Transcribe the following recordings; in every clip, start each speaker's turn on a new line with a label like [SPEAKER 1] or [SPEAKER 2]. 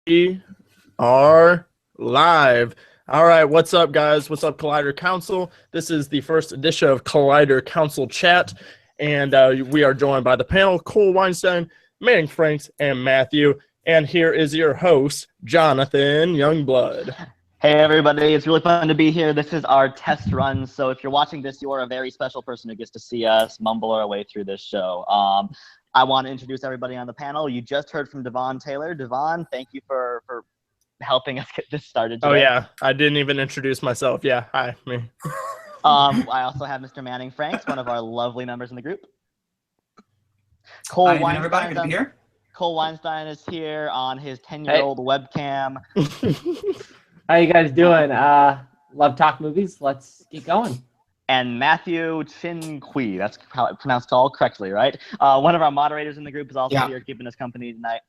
[SPEAKER 1] We are live. All right, what's up, guys? What's up, Collider Council? This is the first edition of Collider Council Chat, and we are joined by the panel, Cole Weinstein, Manning Franks, and Matthew. And here is your host, Jonathan Youngblood.
[SPEAKER 2] Hey, everybody. It's really fun to be here. This is our test run, so if you're watching this, you are a very special person who gets to see us mumble our way through this show. I want to introduce everybody on the panel. You just heard from DeVaughn Taylor. DeVaughn, thank you for helping us get this started today.
[SPEAKER 1] Oh, yeah. I didn't even introduce myself. Yeah, hi, me.
[SPEAKER 2] I also have Mr. Manning Franks, one of our lovely members in the group. Cole
[SPEAKER 3] Weinstein, good to be here.
[SPEAKER 2] Cole Weinstein is here on his 10-year-old webcam.
[SPEAKER 4] How you guys doing? Love talk movies. Let's get going.
[SPEAKER 2] And Mathieu Chin-Quee, that's how it's pronounced all correctly, right? One of our moderators in the group is also here keeping us company tonight.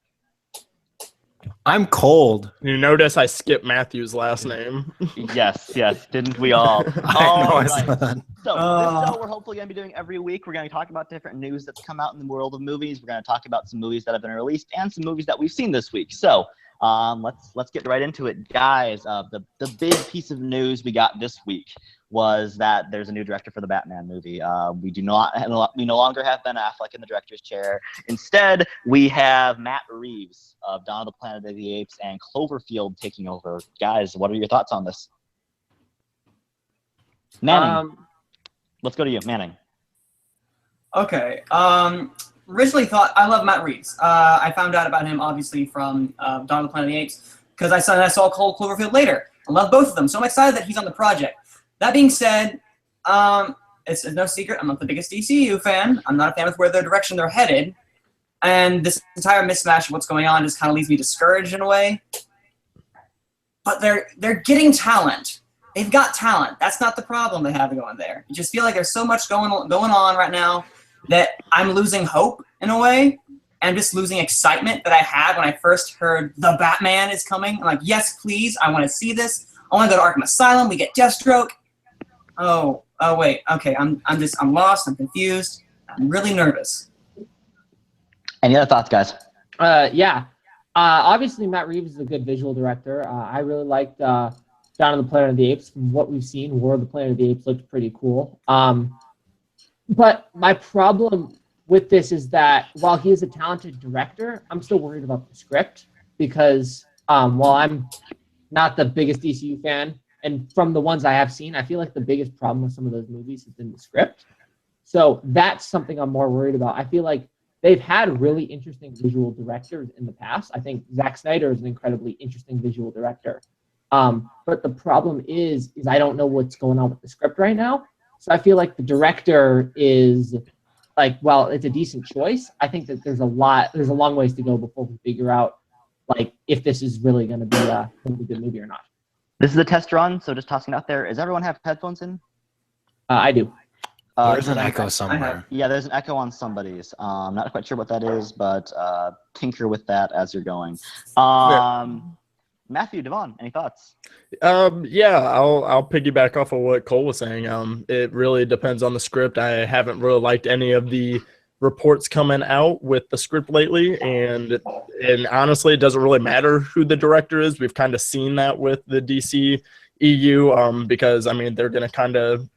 [SPEAKER 5] I'm cold.
[SPEAKER 1] You notice I skipped Matthew's last name.
[SPEAKER 2] Yes, didn't we all?
[SPEAKER 5] I know.
[SPEAKER 2] Right. So this show we're hopefully going to be doing every week. We're going to talk about different news that's come out in the world of movies. We're going to talk about some movies that have been released and some movies that we've seen this week. So let's get right into it, guys. The big piece of news we got this week was that there's a new director for the Batman movie. We no longer have Ben Affleck in the director's chair. Instead, we have Matt Reeves of Dawn of the Planet of the Apes and Cloverfield taking over. Guys, what are your thoughts on this? Manning, let's go to you, Manning.
[SPEAKER 3] Okay. Originally thought I love Matt Reeves. I found out about him obviously from Dawn of the Planet of the Apes because I saw Cloverfield later. I love both of them, so I'm excited that he's on the project. That being said, it's no secret I'm not the biggest DCU fan. I'm not a fan with where their direction they're headed, and this entire mismatch of what's going on just kind of leaves me discouraged in a way. But they're getting talent. They've got talent. That's not the problem they have going there. You just feel like there's so much going on right now that I'm losing hope in a way. I'm just losing excitement that I had when I first heard the Batman is coming. I'm like, yes, please, I want to see this. I want to go to Arkham Asylum. We get Deathstroke. Oh, wait. Okay, I'm lost. I'm confused. I'm really nervous.
[SPEAKER 2] Any other thoughts, guys?
[SPEAKER 4] Obviously, Matt Reeves is a good visual director. I really liked Dawn of the Planet of the Apes. From what we've seen, War of the Planet of the Apes looked pretty cool. But my problem with this is that while he is a talented director, I'm still worried about the script because while I'm not the biggest DCU fan, and from the ones I have seen, I feel like the biggest problem with some of those movies has been the script. So that's something I'm more worried about. I feel like they've had really interesting visual directors in the past. I think Zack Snyder is an incredibly interesting visual director. But the problem is I don't know what's going on with the script right now. So I feel like the director is like, well, it's a decent choice. I think that there's a long ways to go before we figure out like if this is really going to be a good movie or not.
[SPEAKER 2] This is a test run, so just tossing it out there. Does everyone have headphones in?
[SPEAKER 4] I do.
[SPEAKER 5] There's an echo somewhere.
[SPEAKER 2] Yeah, there's an echo on somebody's. I'm not quite sure what that is, but tinker with that as you're going. Matthew, DeVaughn, any thoughts?
[SPEAKER 1] I'll piggyback off of what Cole was saying. It really depends on the script. I haven't really liked any of the reports coming out with the script lately, and honestly, it doesn't really matter who the director is. We've kind of seen that with the DC EU, because I mean they're going to kind of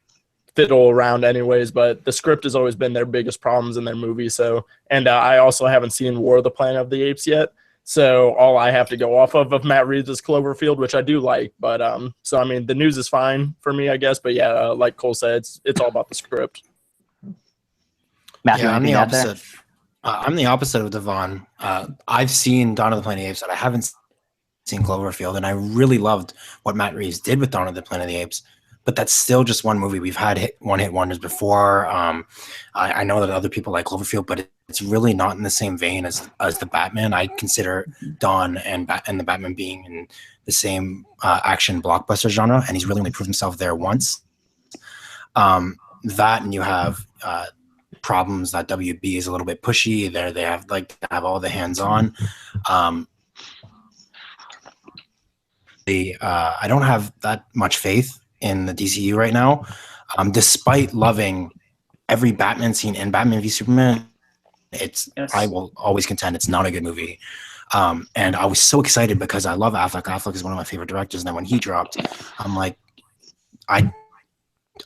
[SPEAKER 1] fiddle around anyways. But the script has always been their biggest problems in their movies. So, and I also haven't seen War of the Planet of the Apes yet. So all I have to go off of Matt Reeves is Cloverfield, which I do like. But so I mean, the news is fine for me, I guess. But yeah, like Cole said, it's all about the script.
[SPEAKER 2] Matthew,
[SPEAKER 5] yeah, I'm the opposite. I'm the opposite of DeVaughn. I've seen Dawn of the Planet of the Apes, but I haven't seen Cloverfield, and I really loved what Matt Reeves did with Dawn of the Planet of the Apes. But that's still just one movie. We've had one-hit wonders before. I know that other people like Cloverfield, but it's really not in the same vein as the Batman. I consider Dawn and the Batman being in the same action blockbuster genre, and he's really only proved himself there once. That, and you have problems that WB is a little bit pushy. They have all the hands-on. I don't have that much faith in the DCU right now, despite loving every Batman scene in Batman v Superman. I will always contend it's not a good movie. And I was so excited because I love Affleck. Affleck is one of my favorite directors. And then when he dropped, I'm like, I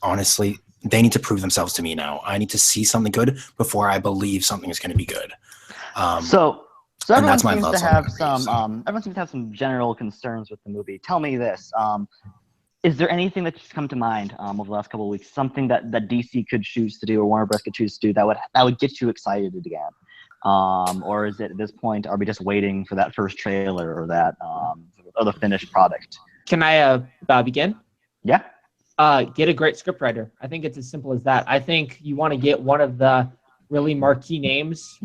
[SPEAKER 5] honestly, they need to prove themselves to me now. I need to see something good before I believe something is going to be good.
[SPEAKER 2] So everyone
[SPEAKER 5] that's my
[SPEAKER 2] seems to
[SPEAKER 5] thoughts on
[SPEAKER 2] have
[SPEAKER 5] Matt Reeves,
[SPEAKER 2] some everyone seems to have some general concerns with the movie. Tell me this. Is there anything that's come to mind over the last couple of weeks? Something that DC could choose to do or Warner Bros. Could choose to do that would get you excited again? Or is it at this point, are we just waiting for that first trailer or that or the finished product?
[SPEAKER 4] Can I begin?
[SPEAKER 2] Yeah.
[SPEAKER 4] Get a great scriptwriter. I think it's as simple as that. I think you want to get one of the really marquee names,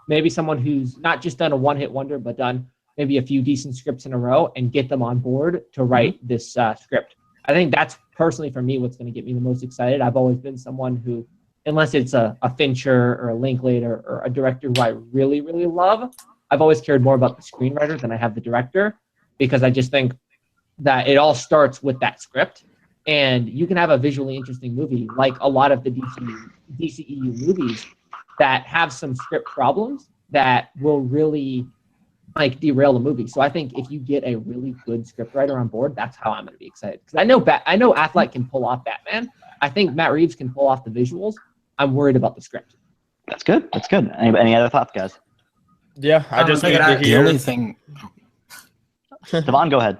[SPEAKER 4] maybe someone who's not just done a one-hit wonder, but done maybe a few decent scripts in a row, and get them on board to write this script. I think that's personally for me what's going to get me the most excited. I've always been someone who, unless it's a Fincher or a Linklater or a director who I really, really love, I've always cared more about the screenwriter than I have the director, because I just think that it all starts with that script. And you can have a visually interesting movie, like a lot of the DCEU movies that have some script problems that will really derail the movie. So I think if you get a really good scriptwriter on board, that's how I'm going to be excited. Because I know Affleck can pull off Batman. I think Matt Reeves can pull off the visuals. I'm worried about the script.
[SPEAKER 2] That's good. That's good. Any other thoughts, guys?
[SPEAKER 1] Yeah, I just need to
[SPEAKER 5] the
[SPEAKER 1] hear.
[SPEAKER 5] only thing.
[SPEAKER 2] DeVaughn, go ahead.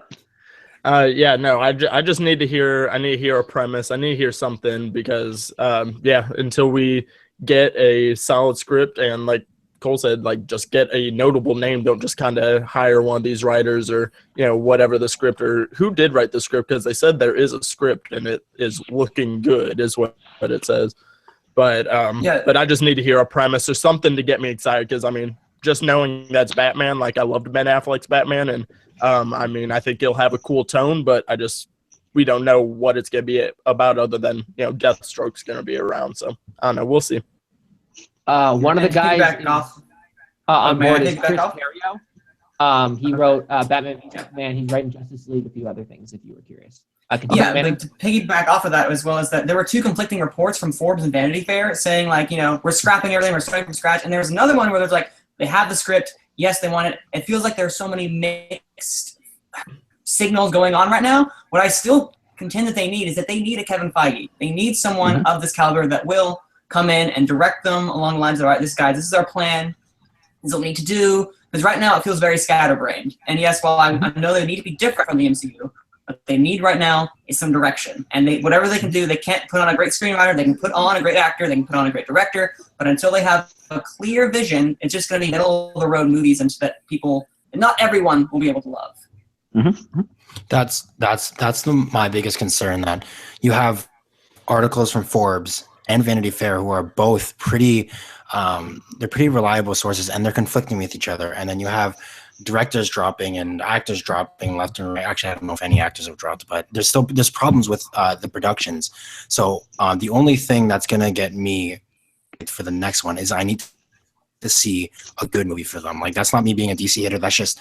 [SPEAKER 1] Yeah, no, I just need to hear. I need to hear a premise. I need to hear something because, until we get a solid script and like Cole said, just get a notable name. Don't just kind of hire one of these writers or whatever the script or who did write the script, because they said there is a script and it is looking good, is what it says. But but I just need to hear a premise or something to get me excited, because just knowing that's Batman, I loved Ben Affleck's Batman, and I think he'll have a cool tone, but we don't know what it's going to be about other than, Deathstroke's going to be around. So I don't know. We'll see.
[SPEAKER 4] One of the guys on board is Chris
[SPEAKER 3] off?
[SPEAKER 4] Terrio. He wrote Batman v Superman. He's writing Justice League, a few other things, if you were curious.
[SPEAKER 3] But to piggyback off of that, as well as that, there were two conflicting reports from Forbes and Vanity Fair saying, we're scrapping everything, we're starting from scratch. And there was another one where there's they have the script. Yes, they want it. It feels like there's so many mixed signals going on right now. What I still contend that they need is that they need a Kevin Feige. They need someone of this caliber that will come in and direct them along the lines of, all right, this is our plan. This is what we need to do. Because right now it feels very scatterbrained. And yes, while I know they need to be different from the MCU, what they need right now is some direction. And whatever they can do, they can't put on a great screenwriter, they can put on a great actor, they can put on a great director, but until they have a clear vision, it's just going to be middle-of-the-road movies and that not everyone will be able to love.
[SPEAKER 2] Mm-hmm.
[SPEAKER 5] That's my biggest concern, that you have articles from Forbes and Vanity Fair who are both pretty reliable sources, and they're conflicting with each other. And then you have directors dropping and actors dropping left and right. Actually, I don't know if any actors have dropped, but there's problems with the productions. So the only thing that's gonna get me for the next one is I need to see a good movie for them. That's not me being a DC hater. That's just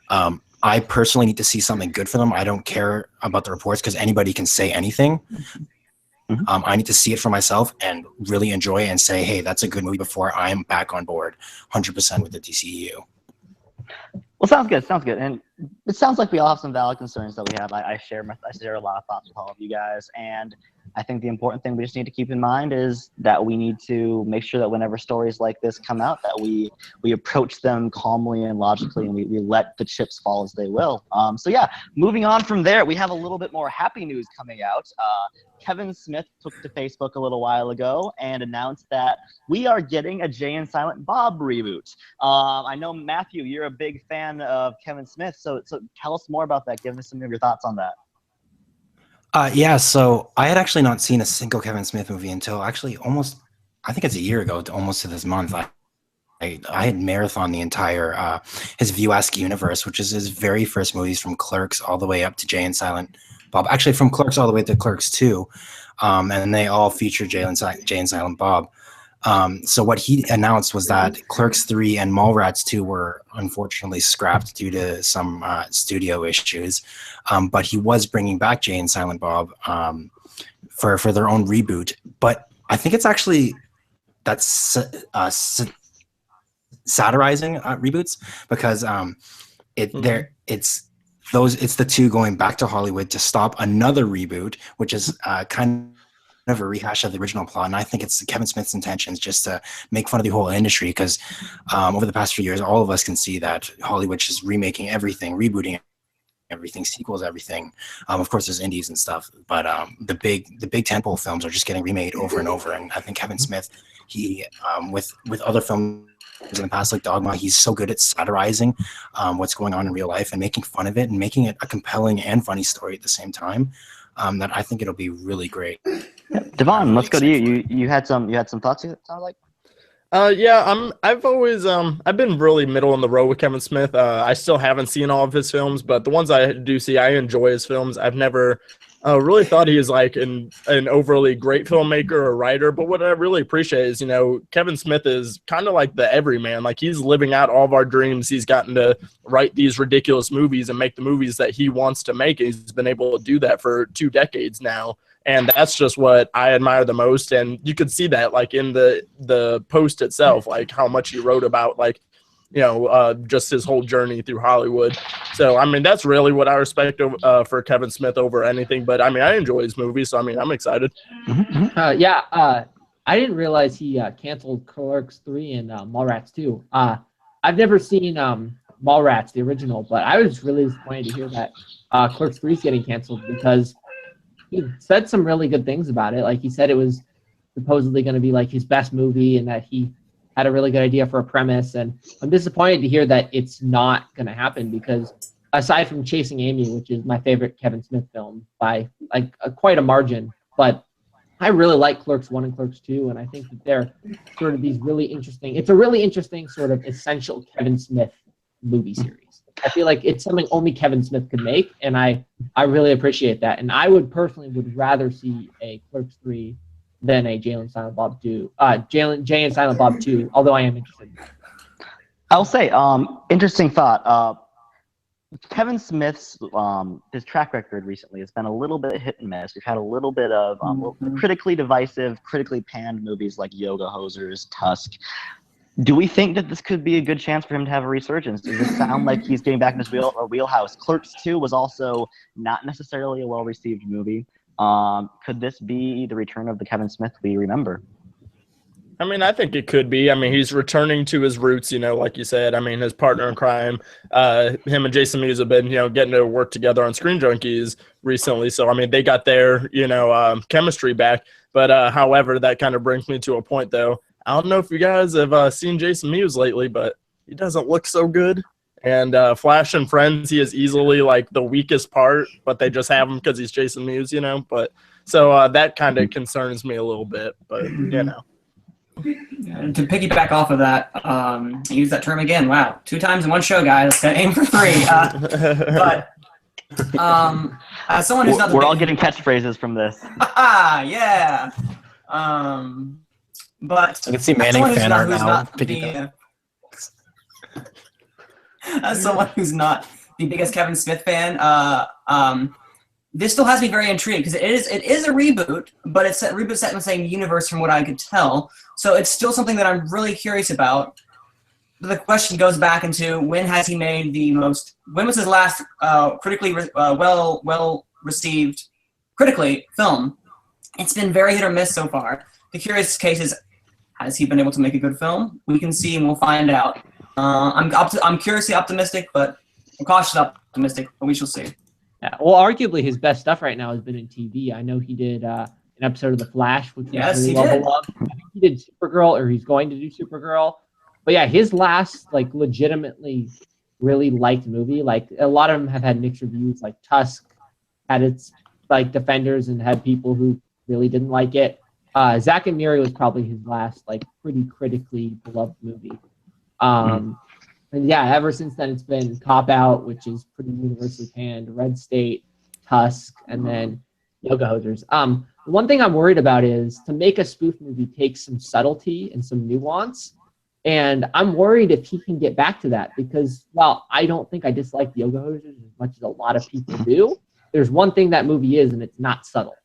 [SPEAKER 5] I personally need to see something good for them. I don't care about the reports because anybody can say anything. I need to see it for myself and really enjoy it and say, hey, that's a good movie before I'm back on board 100% with the DCEU.
[SPEAKER 2] Well, sounds good. Sounds good. And it sounds like we all have some valid concerns that we have. I share a lot of thoughts with all of you guys. And I think the important thing we just need to keep in mind is that we need to make sure that whenever stories like this come out, that we approach them calmly and logically, and we let the chips fall as they will. So yeah, moving on from there, we have a little bit more happy news coming out. Kevin Smith took to Facebook a little while ago and announced that we are getting a Jay and Silent Bob reboot. I know, Matthew, you're a big fan of Kevin Smith, so tell us more about that. Give us some of your thoughts on that.
[SPEAKER 5] Yeah, so I had actually not seen a single Kevin Smith movie until actually almost, I think it's a year ago, almost to this month. I had marathoned the entire his View-esque universe, which is his very first movies from Clerks all the way up to Jay and Silent Bob. Actually, from Clerks all the way to Clerks 2, and they all feature Jay and Silent Bob. So what he announced was that Clerks 3 and Mallrats 2 were unfortunately scrapped due to some studio issues, but he was bringing back Jay and Silent Bob for their own reboot. But I think it's actually satirizing reboots, because it's the two going back to Hollywood to stop another reboot, which is kind of a rehash of the original plot. And I think it's Kevin Smith's intentions just to make fun of the whole industry, because over the past few years, all of us can see that Hollywood's just remaking everything, rebooting everything, sequels, everything. Of course, there's indies and stuff, but the big tentpole films are just getting remade over and over. And I think Kevin Smith, he with other films in the past, like Dogma, he's so good at satirizing what's going on in real life and making fun of it and making it a compelling and funny story at the same time. That I think it'll be really great.
[SPEAKER 2] DeVaughn, let's go to you. You had some thoughts. It sounded like.
[SPEAKER 1] Yeah, I've been really middle in the road with Kevin Smith. I still haven't seen all of his films, but the ones I do see, I enjoy his films. I've never really thought he was like an overly great filmmaker or writer, but what I really appreciate is, Kevin Smith is kind of like the everyman. Like, he's living out all of our dreams. He's gotten to write these ridiculous movies and make the movies that he wants to make. He's been able to do that for 2 decades now. And that's just what I admire the most. And you could see that, like, in the post itself, like how much he wrote about, like, just his whole journey through Hollywood. So, I mean, that's really what I respect for Kevin Smith over anything. But, I mean, I enjoy his movies, so, I mean, I'm excited.
[SPEAKER 4] I didn't realize he canceled Clerks 3 and Mallrats 2. I've never seen Mallrats, the original, but I was really disappointed to hear that Clerks 3 is getting canceled, because he said some really good things about it. Like, he said it was supposedly going to be, like, his best movie, and that he had a really good idea for a premise. And I'm disappointed to hear that it's not going to happen, because aside from Chasing Amy, which is my favorite Kevin Smith film by, like, quite a margin, but I really like Clerks 1 and Clerks 2, and I think that they're sort of these really interesting – it's a really interesting sort of essential Kevin Smith movie series. I feel like it's something only Kevin Smith could make, and I really appreciate that. And I would rather see a Clerks 3 than a Jay and Silent Bob 2. Jay and Silent Bob 2, although I am interested in that.
[SPEAKER 2] I'll say, interesting thought. Kevin Smith's his track record recently has been a little bit hit and miss. We've had a little bit of critically divisive, critically panned movies like Yoga Hosers, Tusk. Do we think that this could be a good chance for him to have a resurgence? Does this sound like he's getting back in his wheelhouse? Clerks 2 was also not necessarily a well-received movie. Could this be the return of the Kevin Smith we remember?
[SPEAKER 1] I mean, I think it could be. I mean, he's returning to his roots, like you said. I mean, his partner in crime, him and Jason Mewes have been, getting to work together on Screen Junkies recently. So, I mean, they got their, chemistry back. But, however, that kind of brings me to a point, though. I don't know if you guys have seen Jason Mewes lately, but he doesn't look so good. And Flash and Friends, he is easily, like, the weakest part, but they just have him because he's Jason Mewes, But so that kind of concerns me a little bit, but,
[SPEAKER 3] And to piggyback off of that, use that term again. Wow, 2 times in one show, guys. Gotta aim for 3. But as someone who's not,
[SPEAKER 2] we're all getting catchphrases from this.
[SPEAKER 3] Yeah. But
[SPEAKER 5] I can see Manning fan art now.
[SPEAKER 3] As someone who's not the biggest Kevin Smith fan, this still has me very intrigued, because it is a reboot, but it's a reboot set in the same universe from what I could tell. So it's still something that I'm really curious about. The question goes back into when has he made when was his last critically well received critically film? It's been very hit or miss so far. The curious case is, has he been able to make a good film? We can see and we'll find out. I'm curiously optimistic, but I'm cautiously optimistic, but we shall see.
[SPEAKER 4] Yeah, well, arguably his best stuff right now has been in TV. I know he did an episode of The Flash, which was really well beloved. I think he did Supergirl, or he's going to do Supergirl. But yeah, his last, like, legitimately really liked movie, like, a lot of them have had mixed reviews. Like Tusk had its, like, defenders and had people who really didn't like it. Zack and Miri was probably his last, like, pretty critically beloved movie. And yeah, ever since then it's been Cop Out, which is pretty universally panned, Red State, Tusk, and then Yoga Hosers. One thing I'm worried about is to make a spoof movie takes some subtlety and some nuance. And I'm worried if he can get back to that, because while I don't think I dislike Yoga Hosers as much as a lot of people do, there's one thing that movie is, and it's not subtle.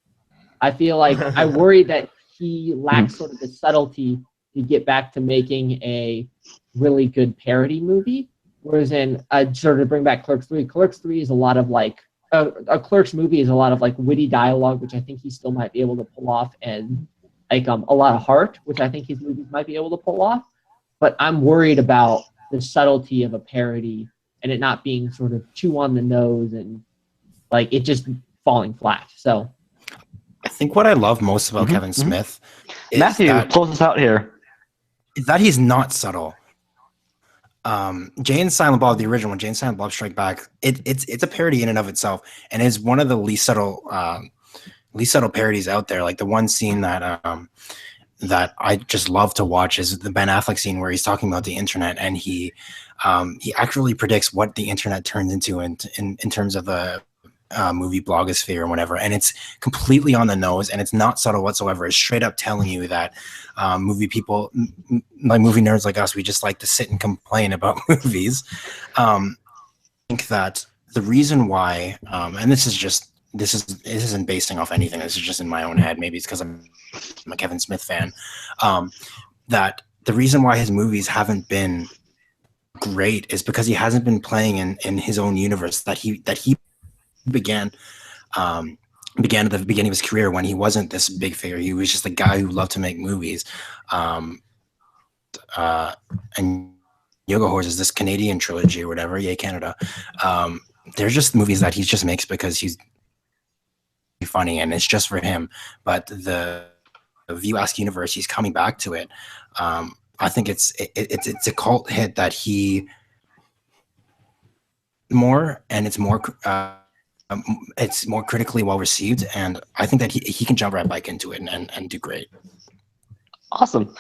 [SPEAKER 4] I feel like I worry that he lacks sort of the subtlety to get back to making a really good parody movie. Whereas in sort of bring back Clerks 3. Clerks 3 is a lot of like a Clerks movie is a lot of like witty dialogue, which I think he still might be able to pull off, and like a lot of heart, which I think his movies might be able to pull off. But I'm worried about the subtlety of a parody and it not being sort of too on the nose and like it just falling flat. So
[SPEAKER 5] I think what I love most about Kevin Smith is
[SPEAKER 2] Matthew, close us out here.
[SPEAKER 5] that he's not subtle. Jay and Silent Bob, the original one, Jay and Silent Bob Strike Back, it's a parody in and of itself, and is one of the least subtle parodies out there. Like the one scene that I just love to watch is the Ben Affleck scene where he's talking about the internet, and he accurately predicts what the internet turns into in terms of a movie blogosphere or whatever, and it's completely on the nose, and it's not subtle whatsoever. It's straight up telling you that movie people, like movie nerds like us, we just like to sit and complain about movies. I think that the reason why, and this isn't basing off anything, this is just in my own head, maybe it's because I'm a Kevin Smith fan, that the reason why his movies haven't been great is because he hasn't been playing in his own universe that he began at the beginning of his career, when he wasn't this big figure. He was just a guy who loved to make movies. And Yoga Horse is this Canadian trilogy or whatever, yay Canada. They're just movies that he just makes because he's funny and it's just for him. But the View Ask universe, he's coming back to it. I think it's a cult hit that he more, and it's more critically well received, and I think that he can jump right back into it and do great.
[SPEAKER 2] Awesome.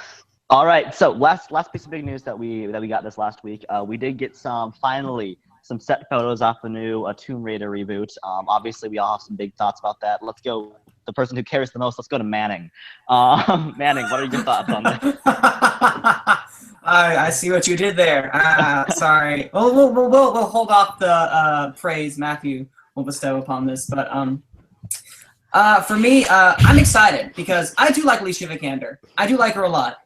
[SPEAKER 2] All right, so last piece of big news that we got this last week. We did get finally some set photos off the new Tomb Raider reboot. Obviously, we all have some big thoughts about that. Let's go. The person who cares the most. Let's go to Manning. Manning, what are your thoughts on that?
[SPEAKER 3] I see what you did there. Sorry. We'll hold off the praise Matthew will bestow upon this, but for me, I'm excited because I do like Alicia Vikander. I do like her a lot.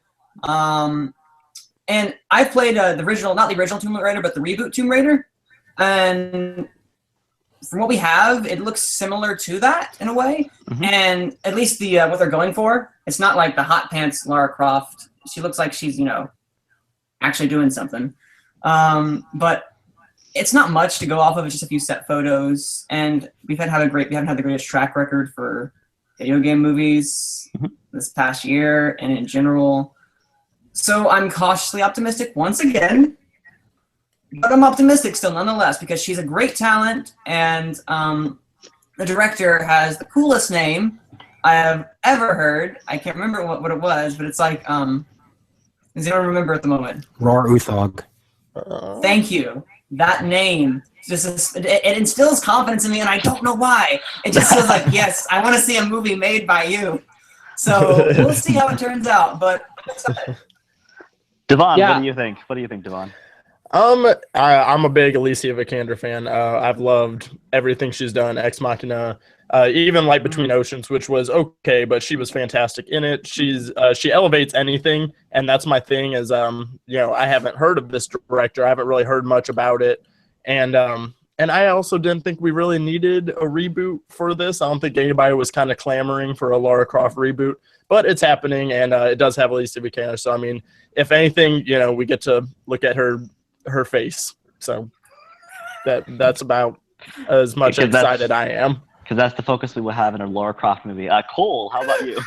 [SPEAKER 3] And I've played the original, not the original Tomb Raider, but the reboot Tomb Raider. And from what we have, it looks similar to that in a way. And at least the what they're going for, it's not like the hot pants Lara Croft. She looks like she's, actually doing something. But it's not much to go off of. It's just a few set photos, and we haven't had the greatest track record for video game movies this past year and in general. So I'm cautiously optimistic once again, but I'm optimistic still nonetheless because she's a great talent, and the director has the coolest name I have ever heard. I can't remember what it was, but it's like does anyone remember at the moment?
[SPEAKER 5] Roar Uthog.
[SPEAKER 3] Thank you. That name just it instills confidence in me, and I don't know why. It just feels like, yes, I want to see a movie made by you. So we'll see how it turns out. But
[SPEAKER 2] DeVaughn, what do you think? What do you think, DeVaughn?
[SPEAKER 1] I'm a big Alicia Vikander fan. I've loved everything she's done. Ex Machina, even Light Between Oceans, which was okay, but she was fantastic in it. She elevates anything, and that's my thing. Is I haven't heard of this director. I haven't really heard much about it, and I also didn't think we really needed a reboot for this. I don't think anybody was kind of clamoring for a Lara Croft reboot, but it's happening, and it does have Alicia Vikander. So I mean, if anything, we get to look at her face. So that's about as much excited I am.
[SPEAKER 2] Because that's the focus we will have in a Lara Croft movie. Cole, how about you?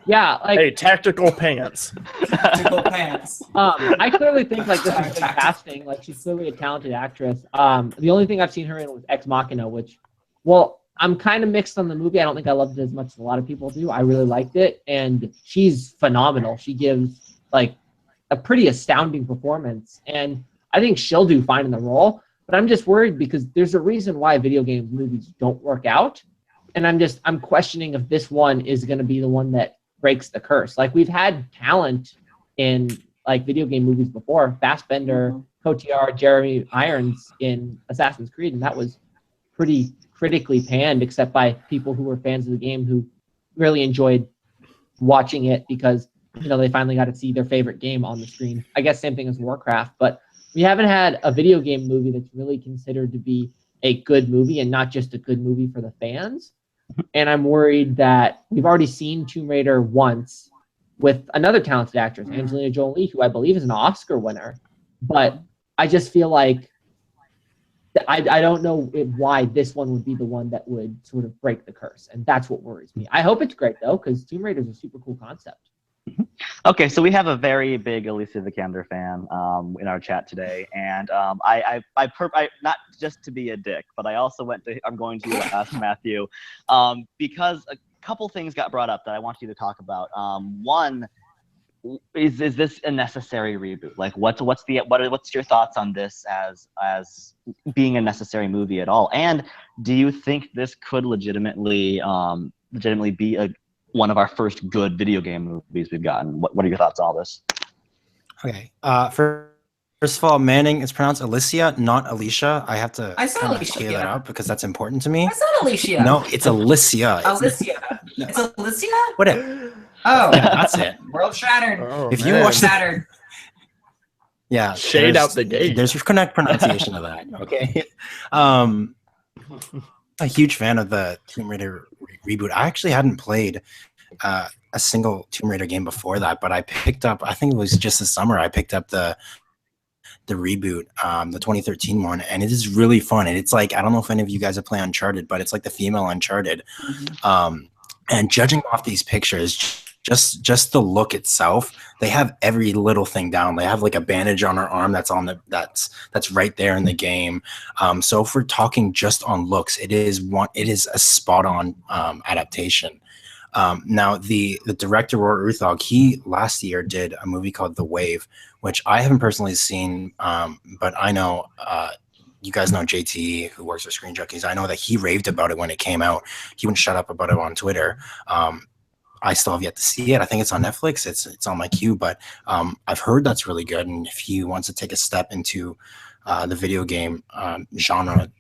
[SPEAKER 4] Hey,
[SPEAKER 1] tactical pants.
[SPEAKER 3] Tactical pants.
[SPEAKER 4] I clearly think this is good casting. She's clearly a talented actress. The only thing I've seen her in was Ex Machina, which, I'm kind of mixed on the movie. I don't think I loved it as much as a lot of people do. I really liked it, and she's phenomenal. She gives a pretty astounding performance, and I think she'll do fine in the role. But I'm just worried because there's a reason why video game movies don't work out, and I'm questioning if this one is going to be the one that breaks the curse. We've had talent in video game movies before. Fassbender, Cotillard, Jeremy Irons in Assassin's Creed, and that was pretty critically panned, except by people who were fans of the game who really enjoyed watching it because they finally got to see their favorite game on the screen. I guess same thing as Warcraft, but we haven't had a video game movie that's really considered to be a good movie and not just a good movie for the fans. And I'm worried that we've already seen Tomb Raider once with another talented actress, Angelina Jolie, who I believe is an Oscar winner. But I just feel like I don't know why this one would be the one that would sort of break the curse. And that's what worries me. I hope it's great, though, because Tomb Raider is a super cool concept.
[SPEAKER 2] Okay, so we have a very big Alicia Vikander fan in our chat today, and I not just to be a dick, but I also I'm going to ask Matthew because a couple things got brought up that I want you to talk about. One, is this a necessary reboot? Like, what's your thoughts on this as being a necessary movie at all? And do you think this could legitimately be one of our first good video game movies we've gotten? What are your thoughts on all this?
[SPEAKER 5] Okay. First of all, Manning is pronounced Alicia, not Alicia. I have to clear that out because that's important to me.
[SPEAKER 3] I said Alicia.
[SPEAKER 5] No, it's Alicia.
[SPEAKER 3] Alicia. It's Alicia?
[SPEAKER 5] Whatever.
[SPEAKER 3] Oh.
[SPEAKER 5] Yeah, that's it.
[SPEAKER 3] World shattered.
[SPEAKER 1] Oh,
[SPEAKER 5] If you
[SPEAKER 1] man.
[SPEAKER 5] watch
[SPEAKER 3] Shattered.
[SPEAKER 5] Yeah.
[SPEAKER 1] Shade out the gate.
[SPEAKER 5] There's a correct pronunciation of that. Okay. A huge fan of the Tomb Raider reboot. I actually hadn't played a single Tomb Raider game before that, but I picked up, I think it was just this summer, I picked up the reboot, the 2013 one, and it is really fun. And it's like, I don't know if any of you guys have played Uncharted, but it's like the female Uncharted. And judging off these pictures, just the look itself, they have every little thing down. They have like a bandage on her arm that's right there in the game. So if we're talking just on looks, it is a spot on adaptation. Now the director Rory Ruthog, he last year did a movie called The Wave, which I haven't personally seen, but I know you guys know JT, who works for Screen Junkies. I know that he raved about it when it came out. He wouldn't shut up about it on Twitter. I still have yet to see it. I think it's on Netflix. It's on my queue, but I've heard that's really good. And if he wants to take a step into the video game genre,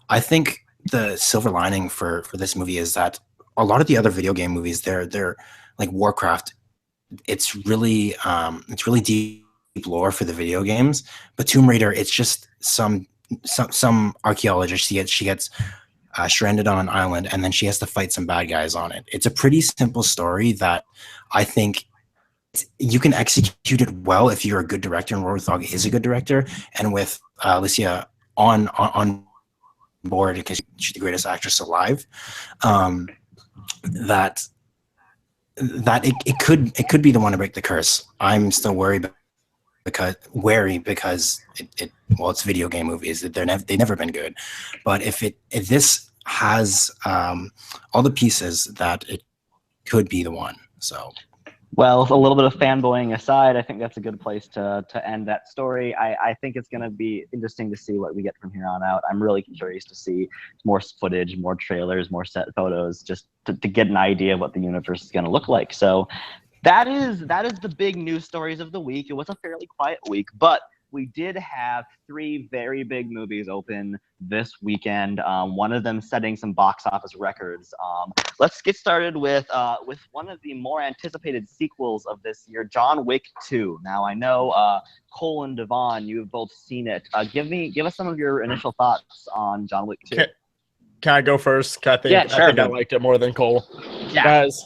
[SPEAKER 5] I think the silver lining for this movie is that a lot of the other video game movies, they're like Warcraft. It's really deep lore for the video games, but Tomb Raider, it's just some archaeologist. She gets stranded on an island, and then she has to fight some bad guys on it. It's a pretty simple story that I think you can execute it well if you're a good director, and Rory Ruthog is a good director. And with Alicia on board, because she's the greatest actress alive, that it could be the one to break the curse. I'm still worried because it's video game movies. They've never been good, but if this has all the pieces, that it could be the one. So,
[SPEAKER 2] well, a little bit of fanboying aside, I think that's a good place to end that story. I think it's going to be interesting to see what we get from here on out. I'm really curious to see more footage, more trailers, more set photos, just to get an idea of what the universe is going to look like. So that is the big news stories of the week. It was a fairly quiet week, but we did have 3 very big movies open this weekend. One of them setting some box office records. Let's get started with one of the more anticipated sequels of this year, John Wick 2. Now I know Cole and DeVaughn, you have both seen it. Give us some of your initial thoughts on John Wick 2.
[SPEAKER 1] Can I go first? I think I liked it more than Cole.
[SPEAKER 4] Yeah.
[SPEAKER 1] Guys,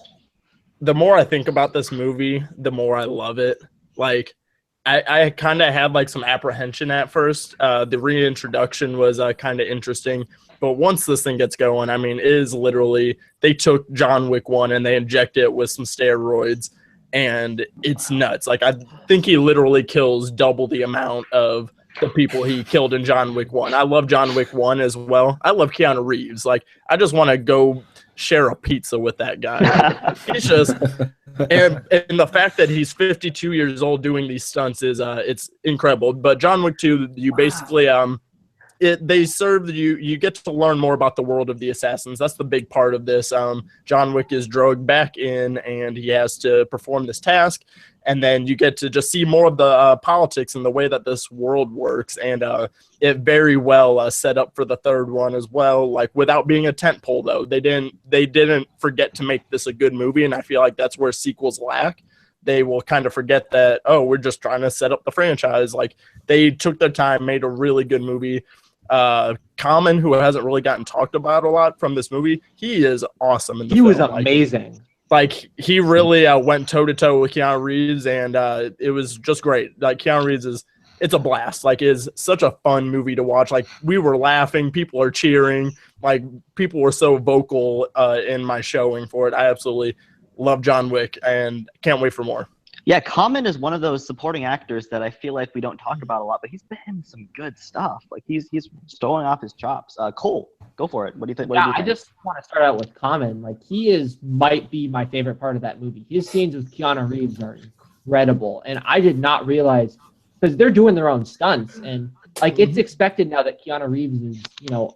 [SPEAKER 1] the more I think about this movie, the more I love it. Like, I kind of had like some apprehension at first. The reintroduction was kind of interesting, but once this thing gets going, I mean, it is literally, they took John Wick 1 and they injected it with some steroids, and it's nuts. Like, I think he literally kills double the amount of the people he killed in John Wick 1. I love John Wick 1 as well. I love Keanu Reeves. Like, I just want to go share a pizza with that guy. He's just, and the fact that he's 52 years old doing these stunts is it's incredible. But John Wick 2, you basically they serve you get to learn more about the world of the assassins. That's the big part of this. John Wick is drugged back in, and he has to perform this task, and then you get to just see more of the politics and the way that this world works, and it very well set up for the third one as well, like without being a tentpole though. They didn't forget to make this a good movie, and I feel like that's where sequels lack. They will kind of forget that, oh, we're just trying to set up the franchise. Like, they took their time, made a really good movie. Common, who hasn't really gotten talked about a lot from this movie, he is awesome in the film.
[SPEAKER 4] He was amazing.
[SPEAKER 1] Like he really went toe-to-toe with Keanu Reeves, and it was just great. Like, Keanu Reeves it's a blast. Like, it's such a fun movie to watch. Like, we were laughing, people are cheering. Like, people were so vocal in my showing for it. I absolutely love John Wick and can't wait for more.
[SPEAKER 2] Yeah, Common is one of those supporting actors that I feel like we don't talk about a lot, but he's been in some good stuff. Like, he's stolen off his chops. Cole, go for it. What do you think?
[SPEAKER 4] I just want to start out with Common. Like, he might be my favorite part of that movie. His scenes with Keanu Reeves are incredible, and I did not realize, because they're doing their own stunts, and like, it's expected now that Keanu Reeves is,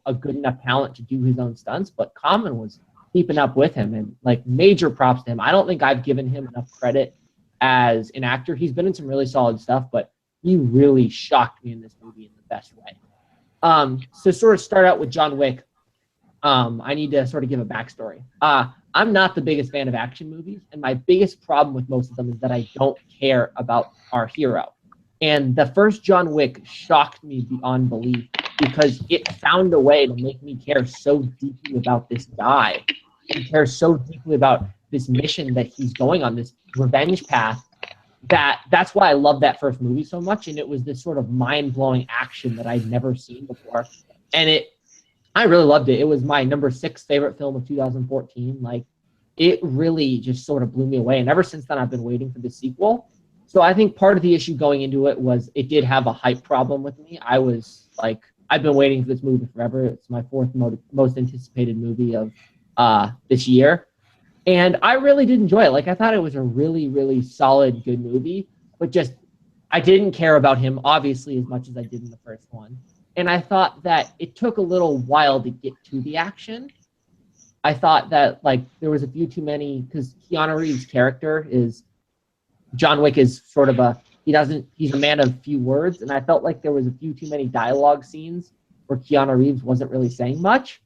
[SPEAKER 4] a good enough talent to do his own stunts, but Common was keeping up with him, and like, major props to him. I don't think I've given him enough credit as an actor. He's been in some really solid stuff, but he really shocked me in this movie in the best way. So sort of start out with John Wick. I need to sort of give a backstory. I'm not the biggest fan of action movies, and my biggest problem with most of them is that I don't care about our hero. And the first John Wick shocked me beyond belief, because it found a way to make me care so deeply about this guy and care so deeply about this mission that he's going on, this revenge path. That's why I love that first movie so much. And it was this sort of mind-blowing action that I'd never seen before. And I really loved it. It was my number 6 favorite film of 2014. Like, it really just sort of blew me away. And ever since then, I've been waiting for the sequel. So I think part of the issue going into it was it did have a hype problem with me. I was like, I've been waiting for this movie forever. It's my 4th most anticipated movie of this year. And I really did enjoy it. Like, I thought it was a really, really solid, good movie. But just, I didn't care about him, obviously, as much as I did in the first one. And I thought that it took a little while to get to the action. I thought that, like, there was a few too many, because Keanu Reeves' character is, John Wick is sort of he's a man of few words. And I felt like there was a few too many dialogue scenes where Keanu Reeves wasn't really saying much.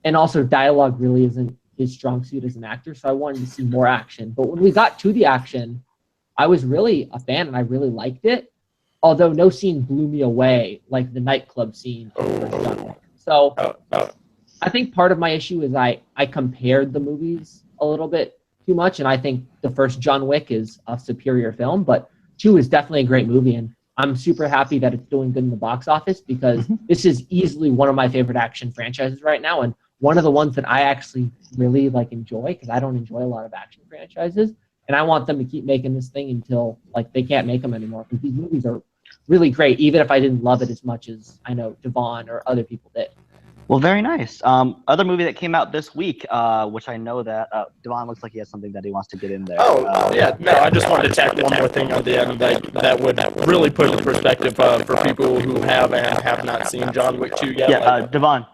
[SPEAKER 4] And also, dialogue really isn't his strong suit as an actor, so I wanted to see more action. But when we got to the action, I was really a fan, and I really liked it, although no scene blew me away like the nightclub scene. So I think part of my issue is I compared the movies a little bit too much, and I think the first John Wick is a superior film, but 2 is definitely a great movie, and I'm super happy that it's doing good in the box office, because this is easily one of my favorite action franchises right now, and one of the ones that I actually really enjoy, because I don't enjoy a lot of action franchises, and I want them to keep making this thing until they can't make them anymore, because these movies are really great, even if I didn't love it as much as I know DeVaughn or other people did.
[SPEAKER 2] Well, very nice. Other movie that came out this week, which I know that DeVaughn looks like he has something that he wants to get in there.
[SPEAKER 1] Yeah. No, I just wanted to tack one more thing on the end that would really put it in perspective for people who have and have not seen John Wick 2 yet.
[SPEAKER 2] Yeah, DeVaughn.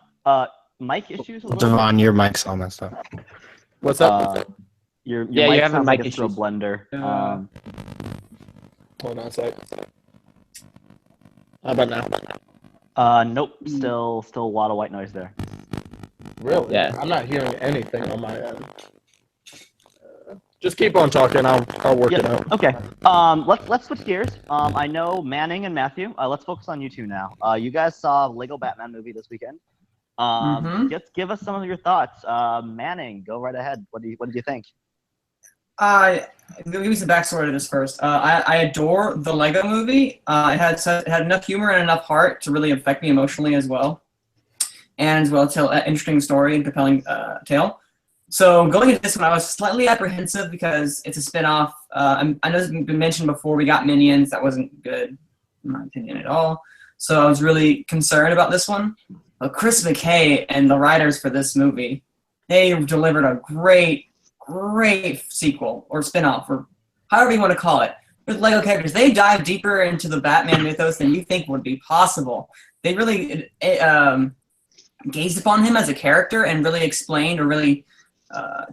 [SPEAKER 2] Mic issues?
[SPEAKER 5] DeVaughn, your mic's all messed up.
[SPEAKER 1] What's up?
[SPEAKER 2] Your
[SPEAKER 4] you
[SPEAKER 2] mic
[SPEAKER 4] have a
[SPEAKER 2] sounds
[SPEAKER 4] mic
[SPEAKER 2] like it's
[SPEAKER 4] issue.
[SPEAKER 2] through a blender.
[SPEAKER 1] Hold on a sec. How about now?
[SPEAKER 2] Nope. Still a lot of white noise there.
[SPEAKER 1] Really?
[SPEAKER 4] Yeah.
[SPEAKER 1] I'm not hearing anything on my end. Just keep on talking. I'll work it out.
[SPEAKER 2] Okay. Let's switch gears. I know Manning and Matthew. Let's focus on you two now. You guys saw Lego Batman movie this weekend. Just give us some of your thoughts. Manning, go right ahead. What did you think?
[SPEAKER 3] Give me some backstory to this first. I adore the Lego movie. It had enough humor and enough heart to really affect me emotionally as well, and as well tell an interesting story and compelling tale. So going into this one, I was slightly apprehensive because it's a spin-off. I know it's been mentioned before. We got Minions. That wasn't good, in my opinion, at all. So I was really concerned about this one. But Chris McKay and the writers for this movie, they delivered a great sequel or spin-off, or however you want to call it, with Lego characters. They dive deeper into the Batman mythos than you think would be possible. they really gazed upon him as a character and really explained or really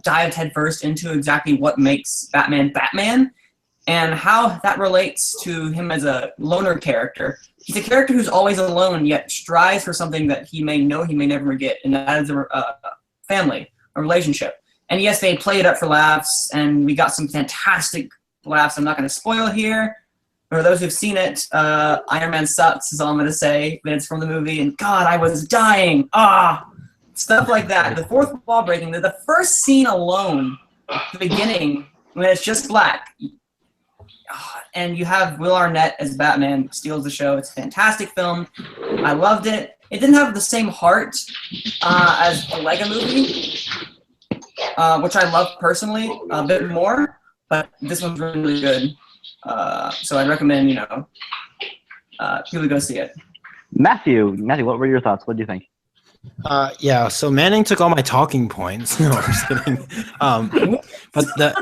[SPEAKER 3] dived headfirst into exactly what makes Batman Batman and how that relates to him as a loner character. He's a character who's always alone, yet strives for something that he may know he may never get, and that is a family, a relationship. And yes, they play it up for laughs, and we got some fantastic laughs. I'm not going to spoil here. For those who've seen it, Iron Man sucks is all I'm going to say, but it's from the movie, and God, I was dying. Stuff like that. The fourth wall breaking. The first scene alone, the beginning, when it's just black, and you have Will Arnett as Batman, steals the show. It's a fantastic film. I loved it. It didn't have the same heart as the Lego movie, which I love personally a bit more, but this one's really, really good. So I recommend, people go see it.
[SPEAKER 2] Matthew, what were your thoughts? What do you think?
[SPEAKER 5] Yeah, so Manning took all my talking points. No, I'm just kidding. But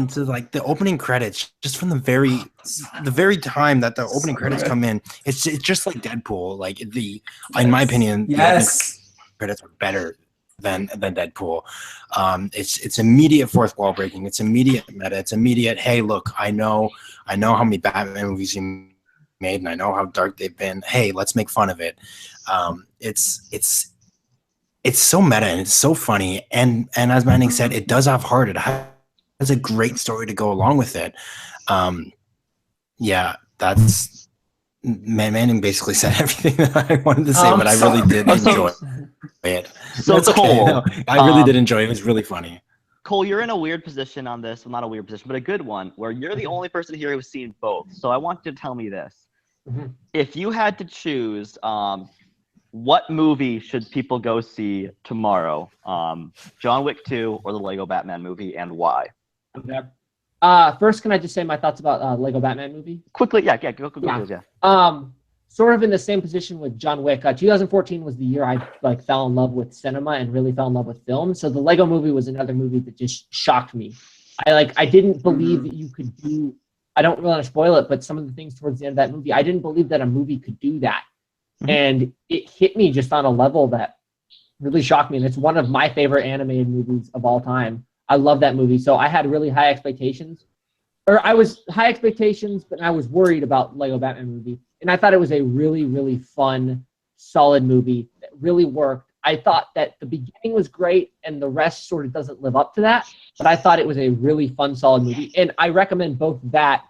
[SPEAKER 5] to like the opening credits, just from the very time that the opening credits come in, it's just like Deadpool. Like in my opinion,
[SPEAKER 3] yes,
[SPEAKER 5] the credits are better than Deadpool. It's immediate fourth wall breaking. It's immediate meta. It's immediate. Hey, look, I know how many Batman movies you made, and I know how dark they've been. Hey, let's make fun of it. It's so meta and it's so funny. And as Manning said, it does have heart. It has a great story to go along with it. Yeah, that's Manning basically said everything that I wanted to say, but I really did enjoy it.
[SPEAKER 2] So
[SPEAKER 5] That's
[SPEAKER 2] Cole,
[SPEAKER 5] okay. No, I really did enjoy it. It was really funny.
[SPEAKER 2] Cole, you're in a weird position on this. Well, not a weird position, but a good one, where you're the only person here who's seen both. So I want you to tell me this.
[SPEAKER 4] Mm-hmm.
[SPEAKER 2] If you had to choose, what movie should people go see tomorrow? John Wick 2 or the Lego Batman movie, and why?
[SPEAKER 4] Okay. First, can I just say my thoughts about Lego Batman movie?
[SPEAKER 2] Quickly, yeah, go,
[SPEAKER 4] Yeah. Sort of in the same position with John Wick. 2014 was the year I fell in love with cinema and really fell in love with film. So the Lego movie was another movie that just shocked me. I didn't believe that you could do. I don't really want to spoil it, but some of the things towards the end of that movie, I didn't believe that a movie could do that, and it hit me just on a level that really shocked me. And it's one of my favorite animated movies of all time. I love that movie. So I had really high expectations. I was high expectations, but I was worried about Lego Batman movie. And I thought it was a really, really fun, solid movie that really worked. I thought that the beginning was great and the rest sort of doesn't live up to that. But I thought it was a really fun, solid movie. And I recommend both that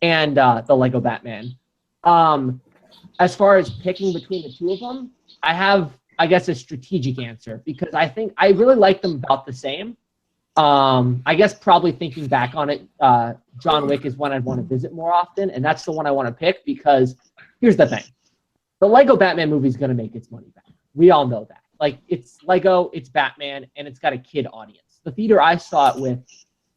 [SPEAKER 4] and the Lego Batman. As far as picking between the two of them, I have, I guess, a strategic answer because I think I really like them about the same. I guess probably thinking back on it, John Wick is one I'd want to visit more often, and that's the one I want to pick because here's the thing. The Lego Batman movie is going to make its money back. We all know that. Like, it's Lego, it's Batman, and it's got a kid audience. The theater I saw it with,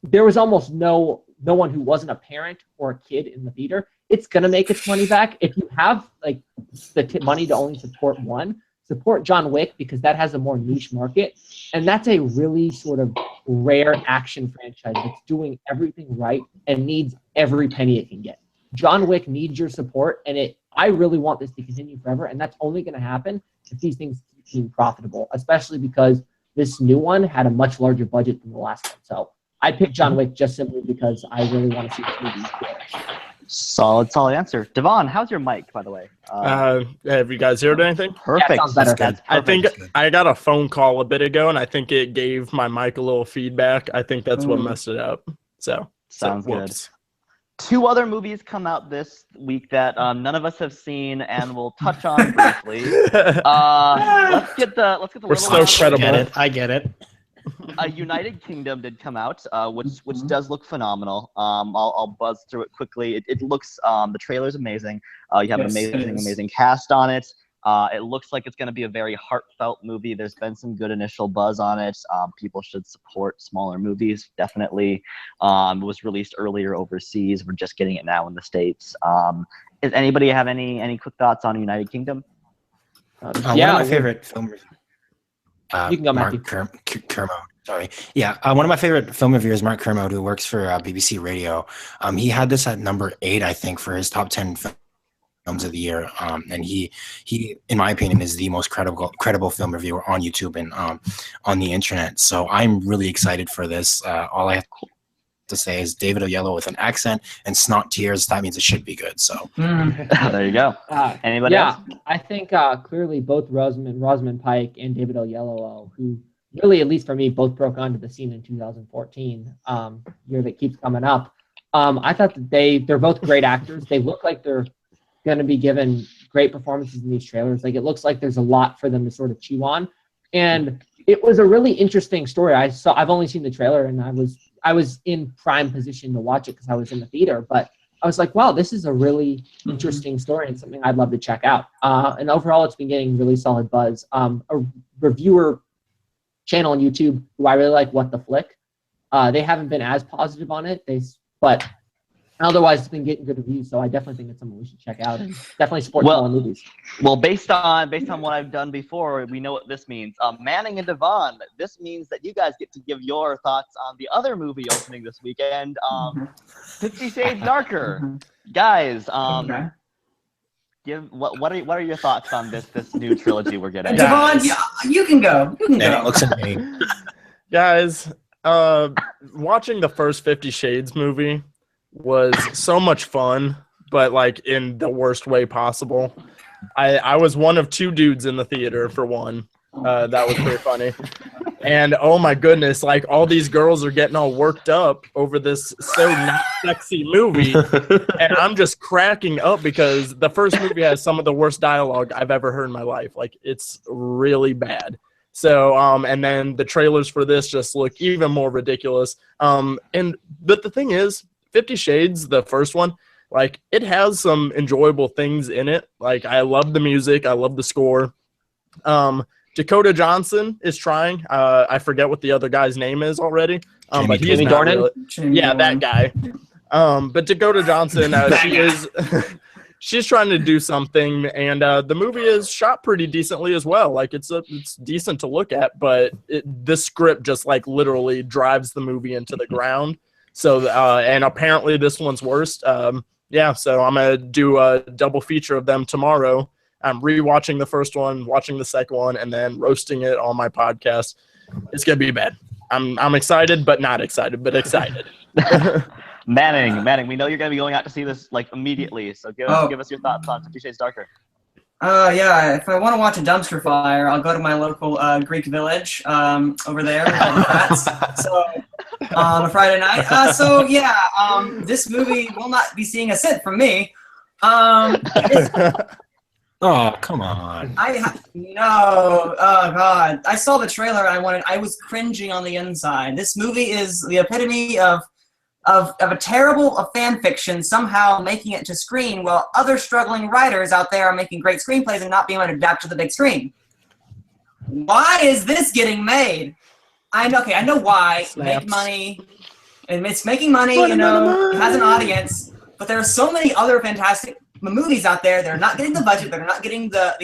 [SPEAKER 4] there was almost no one who wasn't a parent or a kid in the theater. It's going to make its money back. If you have the money to only support one, support John Wick because that has a more niche market. And that's a really sort of rare action franchise that's doing everything right and needs every penny it can get. John Wick needs your support, and I really want this to continue forever, and that's only going to happen if these things keep being profitable, especially because this new one had a much larger budget than the last one. So I picked John Wick just simply because I really want to see this movie.
[SPEAKER 2] Solid answer. DeVaughn, how's your mic, by the way?
[SPEAKER 1] Have you guys heard anything?
[SPEAKER 2] Perfect.
[SPEAKER 4] Yeah, sounds better.
[SPEAKER 2] That's
[SPEAKER 1] I think
[SPEAKER 2] perfect.
[SPEAKER 1] I got a phone call a bit ago, and I think it gave my mic a little feedback. I think that's what messed it up.
[SPEAKER 2] Sounds good.
[SPEAKER 1] Whoops.
[SPEAKER 2] 2 other movies come out this week that none of us have seen, and we'll touch on briefly. Let's get the.
[SPEAKER 1] We're so credible.
[SPEAKER 5] I get it.
[SPEAKER 2] United Kingdom did come out, which does look phenomenal. I'll buzz through it quickly. It looks the trailer's amazing. You have an amazing cast on it. It looks like it's going to be a very heartfelt movie. There's been some good initial buzz on it. People should support smaller movies, definitely. It was released earlier overseas. We're just getting it now in the States. Does anybody have any quick thoughts on United Kingdom?
[SPEAKER 5] One of my favorite film reviewers.
[SPEAKER 4] You can go,
[SPEAKER 5] Mark Kermode. Sorry. Yeah, one of my favorite film reviewers, Mark Kermode, who works for BBC Radio. He had this at number 8, I think, for his top 10 film films of the year, and he, in my opinion, is the most credible film reviewer on YouTube and on the internet. So I'm really excited for this. All I have to say is David Oyelowo with an accent and snot tears. That means it should be good. So
[SPEAKER 2] there you go. Anybody else?
[SPEAKER 4] I think clearly both Rosamund Pike and David Oyelowo, who really, at least for me, both broke onto the scene in 2014, year that keeps coming up. I thought that they're both great actors. They look like they're going to be given great performances in these trailers. Like, it looks like there's a lot for them to sort of chew on. And it was a really interesting story. I've only seen the trailer, and I was in prime position to watch it because I was in the theater. But I was like, wow, this is a really interesting story and something I'd love to check out. And overall, it's been getting really solid buzz. A reviewer channel on YouTube who I really like, What the Flick. They haven't been as positive on it. But otherwise, it's been getting good reviews, so I definitely think it's something we should check out and definitely support smaller movies.
[SPEAKER 2] Well, based on what I've done before, we know what this means. Manning and DeVaughn, this means that you guys get to give your thoughts on the other movie opening this weekend, 50 Shades Darker. Guys, what are your thoughts on this new trilogy we're getting?
[SPEAKER 3] DeVaughn, you can go.
[SPEAKER 5] Yeah, looks amazing.
[SPEAKER 1] Guys, watching the first 50 Shades movie was so much fun, but like in the worst way possible. I was one of two dudes in the theater for one. That was pretty funny. And oh my goodness, like all these girls are getting all worked up over this so not sexy movie. And I'm just cracking up because the first movie has some of the worst dialogue I've ever heard in my life. Like, it's really bad. So, and then the trailers for this just look even more ridiculous. But the thing is, 50 Shades, the first one, like, it has some enjoyable things in it. Like, I love the music. I love the score. Dakota Johnson is trying. I forget what the other guy's name is already. But he's not really, yeah, that guy. But Dakota Johnson, she's trying to do something, and the movie is shot pretty decently as well. Like, it's decent to look at, but this script just like literally drives the movie into the ground. So, and apparently this one's worst. Yeah, so I'm gonna do a double feature of them tomorrow. I'm rewatching the first one, watching the second one, and then roasting it on my podcast. It's gonna be bad. I'm excited, but not excited, but excited.
[SPEAKER 2] Manning, we know you're gonna be going out to see this like immediately. So give us your thoughts on 50 Shades Darker.
[SPEAKER 3] Yeah, if I want to watch a dumpster fire, I'll go to my local Greek village over there with all the frats. So on a Friday night. This movie will not be seeing a cent from me.
[SPEAKER 5] Oh, come on.
[SPEAKER 3] No. Oh, God. I saw the trailer. I was cringing on the inside. This movie is the epitome of a terrible fan fiction somehow making it to screen while other struggling writers out there are making great screenplays and not being able to adapt to the big screen. Why is this getting made? I know why.
[SPEAKER 1] Snaps.
[SPEAKER 3] Make money. And it's making money, it has an audience. But there are so many other fantastic movies out there that are not getting the budget, that are not getting the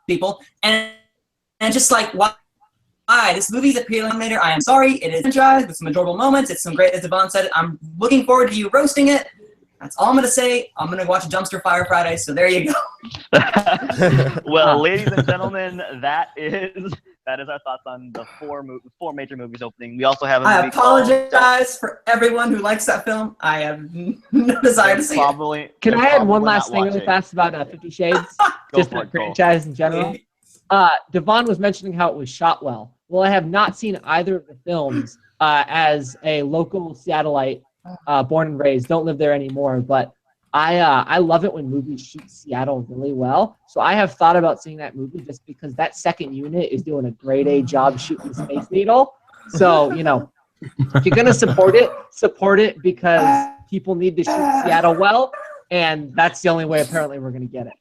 [SPEAKER 3] people. And just like, why? This movie's appealing later. I am sorry. It is energized with some adorable moments. It's some great, as DeVaughn said. I'm looking forward to you roasting it. That's all I'm going to say. I'm going to watch Dumpster Fire Friday, so there you go.
[SPEAKER 2] Well, ladies and gentlemen, that is our thoughts on the four major movies opening. We also have a movie
[SPEAKER 3] I apologize for everyone who likes that film. I have no desire to see it.
[SPEAKER 4] Can I add one last thing really fast about 50 Shades? Just the franchise in general. DeVaughn was mentioning how it was shot well. Well, I have not seen either of the films as a local Seattleite, born and raised. Don't live there anymore, but I love it when movies shoot Seattle really well. So I have thought about seeing that movie just because that second unit is doing a grade A job shooting the Space Needle. So, if you're going to support it because people need to shoot Seattle well, and that's the only way apparently we're going to get it.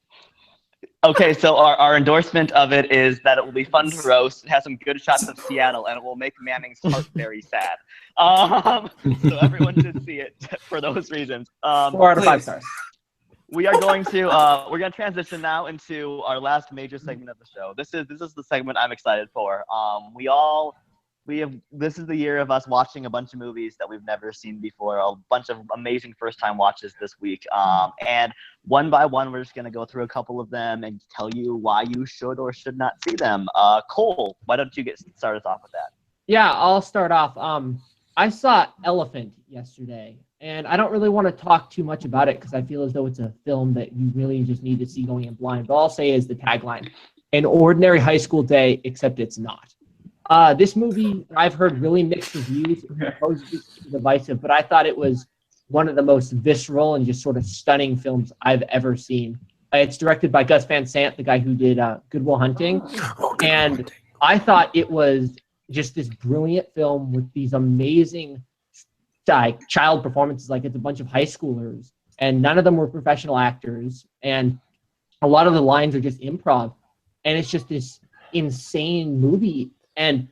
[SPEAKER 2] Okay, so our endorsement of it is that it will be fun to roast. It has some good shots of Seattle, and it will make Manning's heart very sad. So everyone should see it for those reasons.
[SPEAKER 4] 4 out of 5 stars.
[SPEAKER 2] We are going to transition now into our last major segment of the show. This is the segment I'm excited for. We all This is the year of us watching a bunch of movies that we've never seen before, a bunch of amazing first-time watches this week. And one by one, we're just going to go through a couple of them and tell you why you should or should not see them. Cole, why don't you start us off with that?
[SPEAKER 4] Yeah, I'll start off. I saw Elephant yesterday, and I don't really want to talk too much about it because I feel as though it's a film that you really just need to see going in blind. But all I'll say is the tagline: an ordinary high school day, except it's not. This movie, I've heard really mixed reviews, supposedly divisive, but I thought it was one of the most visceral and just sort of stunning films I've ever seen. It's directed by Gus Van Sant, the guy who did Good Will Hunting, and I thought it was just this brilliant film with these amazing child performances. Like, it's a bunch of high schoolers, and none of them were professional actors, and a lot of the lines are just improv, and it's just this insane movie. And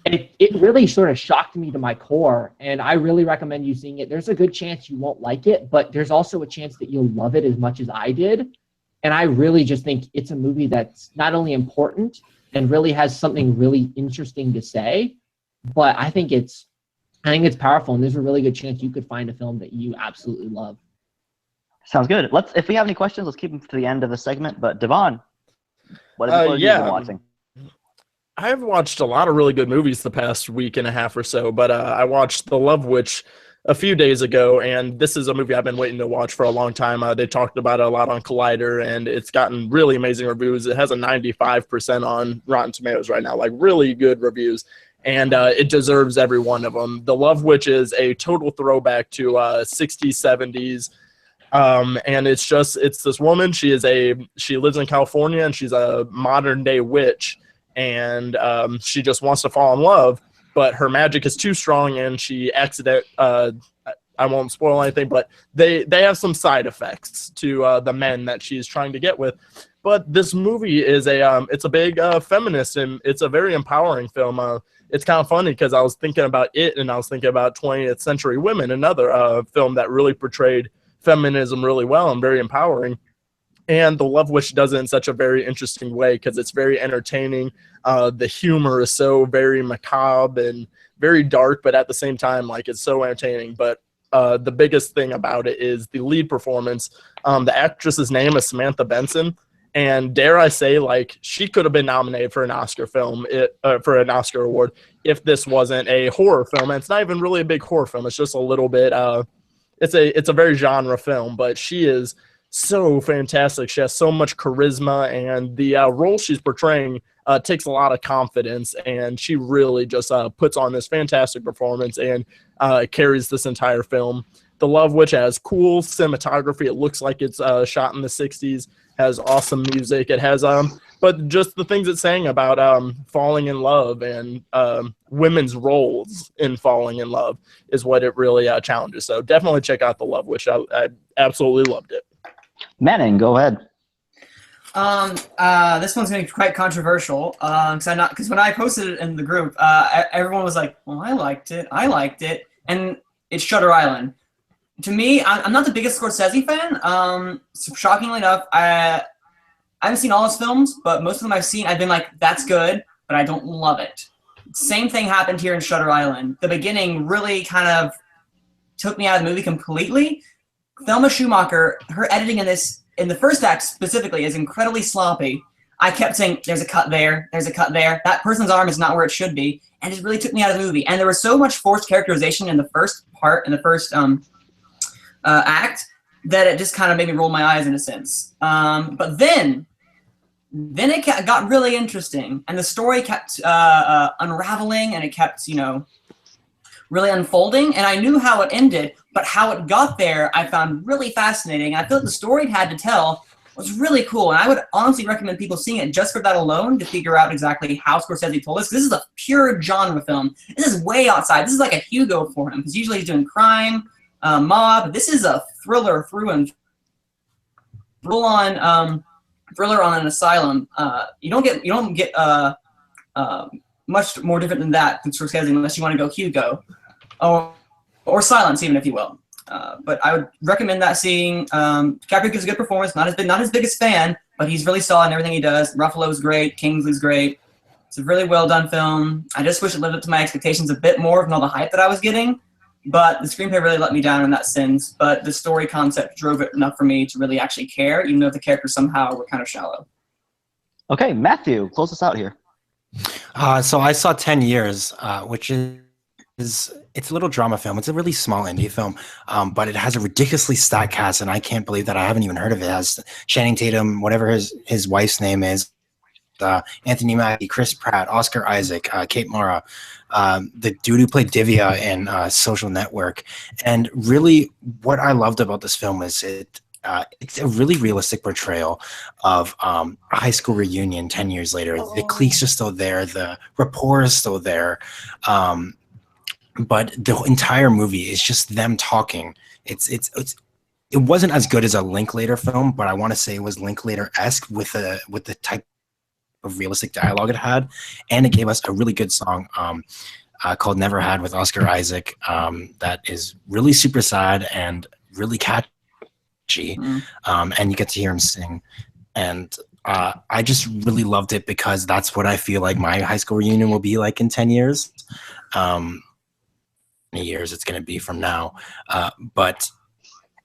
[SPEAKER 4] it really sort of shocked me to my core, and I really recommend you seeing it. There's a good chance you won't like it, but there's also a chance that you'll love it as much as I did. And I really just think it's a movie that's not only important and really has something really interesting to say, but I think it's powerful, and there's a really good chance you could find a film that you absolutely love.
[SPEAKER 2] Sounds good. If we have any questions, let's keep them to the end of the segment. But DeVaughn, what have you been watching?
[SPEAKER 1] I've watched a lot of really good movies the past week and a half or so, but I watched The Love Witch a few days ago, and this is a movie I've been waiting to watch for a long time. They talked about it a lot on Collider, and it's gotten really amazing reviews. It has a 95% on Rotten Tomatoes right now, like really good reviews, and it deserves every one of them. The Love Witch is a total throwback to 60s, 70s, and it's this woman. She lives in California, and she's a modern day witch, and she just wants to fall in love, but her magic is too strong, and she I won't spoil anything, but they have some side effects to the men that she's trying to get with. But this movie is it's a big feminist, and it's a very empowering film. It's kind of funny because I was thinking about it, and I was thinking about 20th Century Women, another film that really portrayed feminism really well and very empowering. And The Love Witch does it in such a very interesting way because it's very entertaining. The humor is so very macabre and very dark, but at the same time, like, it's so entertaining. But the biggest thing about it is the lead performance. The actress's name is Samantha Benson, and dare I say, like, she could have been nominated for an Oscar for an Oscar award if this wasn't a horror film. And it's not even really a big horror film. It's just a little bit. It's a very genre film, but she is so fantastic. She has so much charisma, and the role she's portraying takes a lot of confidence, and she really just puts on this fantastic performance and carries this entire film. The Love Witch has cool cinematography. It looks like it's shot in the 60s, has awesome music. It has but just the things it's saying about falling in love and women's roles in falling in love is what it really challenges. So definitely check out The Love Witch. I absolutely loved it.
[SPEAKER 2] Manning, go ahead.
[SPEAKER 3] This one's going to be quite controversial because when I posted it in the group, everyone was like, "Well, I liked it," and it's Shutter Island. To me, I'm not the biggest Scorsese fan. Shockingly enough, I haven't seen all his films, but most of them I've seen, I've been like, "That's good," but I don't love it. Same thing happened here in Shutter Island. The beginning really kind of took me out of the movie completely. Thelma Schumacher, her editing in the first act specifically, is incredibly sloppy. I kept saying, there's a cut there, there's a cut there. That person's arm is not where it should be. And it really took me out of the movie. And there was so much forced characterization in the first part, in the first act, that it just kind of made me roll my eyes in a sense. But then it got really interesting. And the story kept unraveling, and it kept, really unfolding, and I knew how it ended, but how it got there I found really fascinating. I feel like the story it had to tell was really cool, and I would honestly recommend people seeing it just for that alone to figure out exactly how Scorsese told us. This is a pure genre film. This is way outside. This is like a Hugo for him, because usually he's doing crime, mob. This is a thriller through and full-on thriller on an asylum. You don't get much more different than that from Scorsese unless you want to go Hugo. Or Silence, even, if you will. But I would recommend that seeing. DiCaprio gives a good performance. Not his biggest fan, but he's really solid in everything he does. Ruffalo's great. Kingsley's great. It's a really well done film. I just wish it lived up to my expectations a bit more than all the hype that I was getting. But the screenplay really let me down in that sense. But the story concept drove it enough for me to really actually care, even though the characters somehow were kind of shallow.
[SPEAKER 2] Okay, Matthew, close us out here.
[SPEAKER 5] So I saw 10 Years, which is it's a little drama film. It's a really small indie film, but it has a ridiculously stacked cast, and I can't believe that I haven't even heard of it. It has Channing Tatum, whatever his wife's name is, Anthony Mackie, Chris Pratt, Oscar Isaac, Kate Mara, the dude who played Divya in Social Network. And really, what I loved about this film is it's a really realistic portrayal of a high school reunion 10 years later. The cliques are still there. The rapport is still there. But the entire movie is just them talking. It wasn't as good as a Linklater film, but I want to say it was Linklater-esque with the type of realistic dialogue it had. And it gave us a really good song called Never Had with Oscar Isaac that is really super sad and really catchy. And you get to hear him sing. And I just really loved it because that's what I feel like my high school reunion will be like in 10 years. Years it's going to be from now. But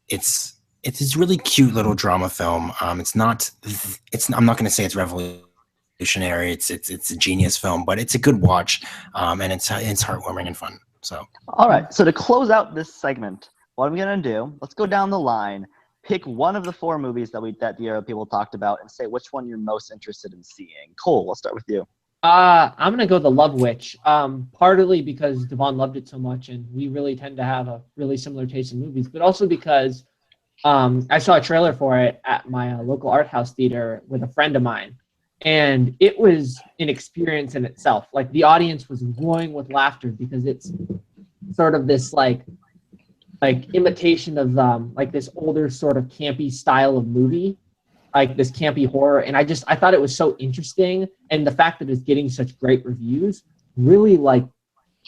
[SPEAKER 5] it's this really cute little drama film. I'm not going to say it's revolutionary. It's a genius film, but it's a good watch. And it's heartwarming and fun. So
[SPEAKER 2] all right. So to close out this segment, what I'm going to do, let's go down the line. Pick one of the 4 movies that the people talked about and say which one you're most interested in seeing. Cole, let's start with you.
[SPEAKER 4] I'm gonna go The Love Witch. Partly because DeVaughn loved it so much, and we really tend to have a really similar taste in movies, but also because I saw a trailer for it at my local art house theater with a friend of mine, and it was an experience in itself. Like the audience was roaring with laughter because it's sort of this like imitation of like this older sort of campy style of movie, like this campy horror. And I thought it was so interesting, and the fact that it's getting such great reviews really like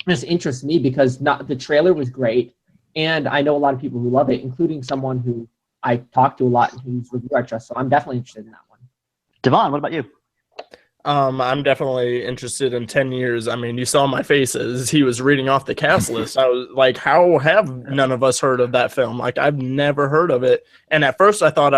[SPEAKER 4] just interests me because the trailer was great, and I know a lot of people who love it, including someone who I talk to a lot and whose review I trust. So I'm definitely interested in that one.
[SPEAKER 2] DeVaughn, what about you?
[SPEAKER 1] I'm definitely interested in 10 Years. I mean, you saw my face as he was reading off the cast list. I was like, how have none of us heard of that film? Like, I've never heard of it. And at first I thought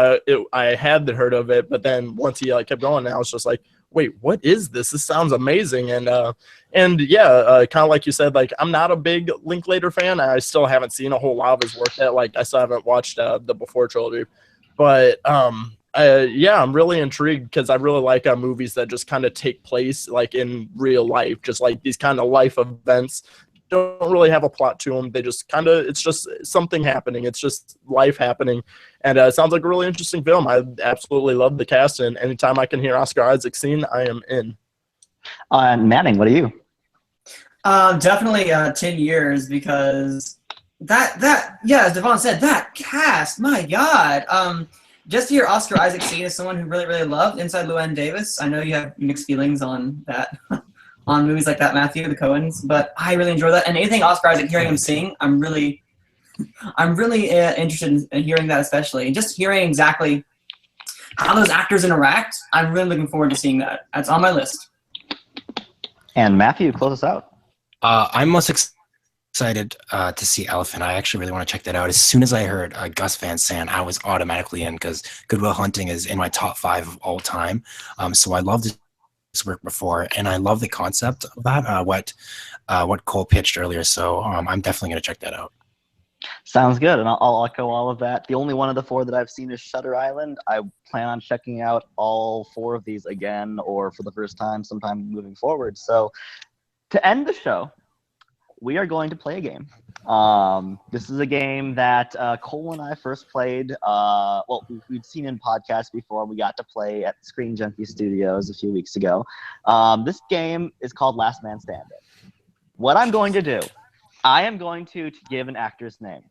[SPEAKER 1] I had heard of it, but then once he kept going, I was just like, wait, what is this? This sounds amazing. And yeah, kind of like you said, like, I'm not a big Linklater fan. I still haven't seen a whole lot of his work yet. Like, I still haven't watched the Before trilogy, but yeah, I'm really intrigued because I really like movies that just kind of take place like in real life, just like these kind of life events. Don't really have a plot to them. They just it's just something happening. It's just life happening, and it sounds like a really interesting film. I absolutely love the cast, and anytime I can hear Oscar Isaac sing, I am in.
[SPEAKER 2] Manning, what are you?
[SPEAKER 3] Definitely 10 Years because that yeah, as DeVaughn said, that cast, my God. Just to hear Oscar Isaac sing as someone who really, really loved Inside Llewyn Davis. I know you have mixed feelings on that, on movies like that, Matthew, the Coens, but I really enjoy that. And anything Oscar Isaac, hearing him sing, I'm really interested in hearing that, especially. And just hearing exactly how those actors interact, I'm really looking forward to seeing that. That's on my list.
[SPEAKER 2] And Matthew, close us out.
[SPEAKER 5] I'm most excited to see Elephant. I actually really want to check that out. As soon as I heard Gus Van Sant, I was automatically in because Good Will Hunting is in my top 5 of all time. So I loved his work before, and I love the concept of that, what Cole pitched earlier. So I'm definitely going to check that out.
[SPEAKER 2] Sounds good, and I'll echo all of that. The only one of the 4 that I've seen is Shutter Island. I plan on checking out all 4 of these again or for the first time sometime moving forward. So to end the show, we are going to play a game. This is a game that Cole and I first played. Well, we'd seen in podcasts before. We got to play at Screen Junkie Studios a few weeks ago. This game is called Last Man Standing. What I'm going to do, I am going to give an actor's name.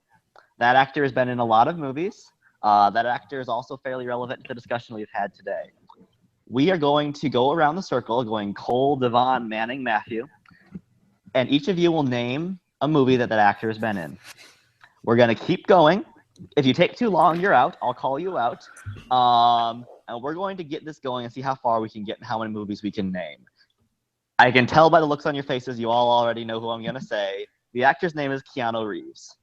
[SPEAKER 2] That actor has been in a lot of movies. That actor is also fairly relevant to the discussion we've had today. We are going to go around the circle, going Cole, DeVaughn, Manning, Matthew. And each of you will name a movie that actor has been in. We're going to keep going. If you take too long, you're out. I'll call you out. And we're going to get this going and see how far we can get and how many movies we can name. I can tell by the looks on your faces, you all already know who I'm going to say. The actor's name is Keanu Reeves.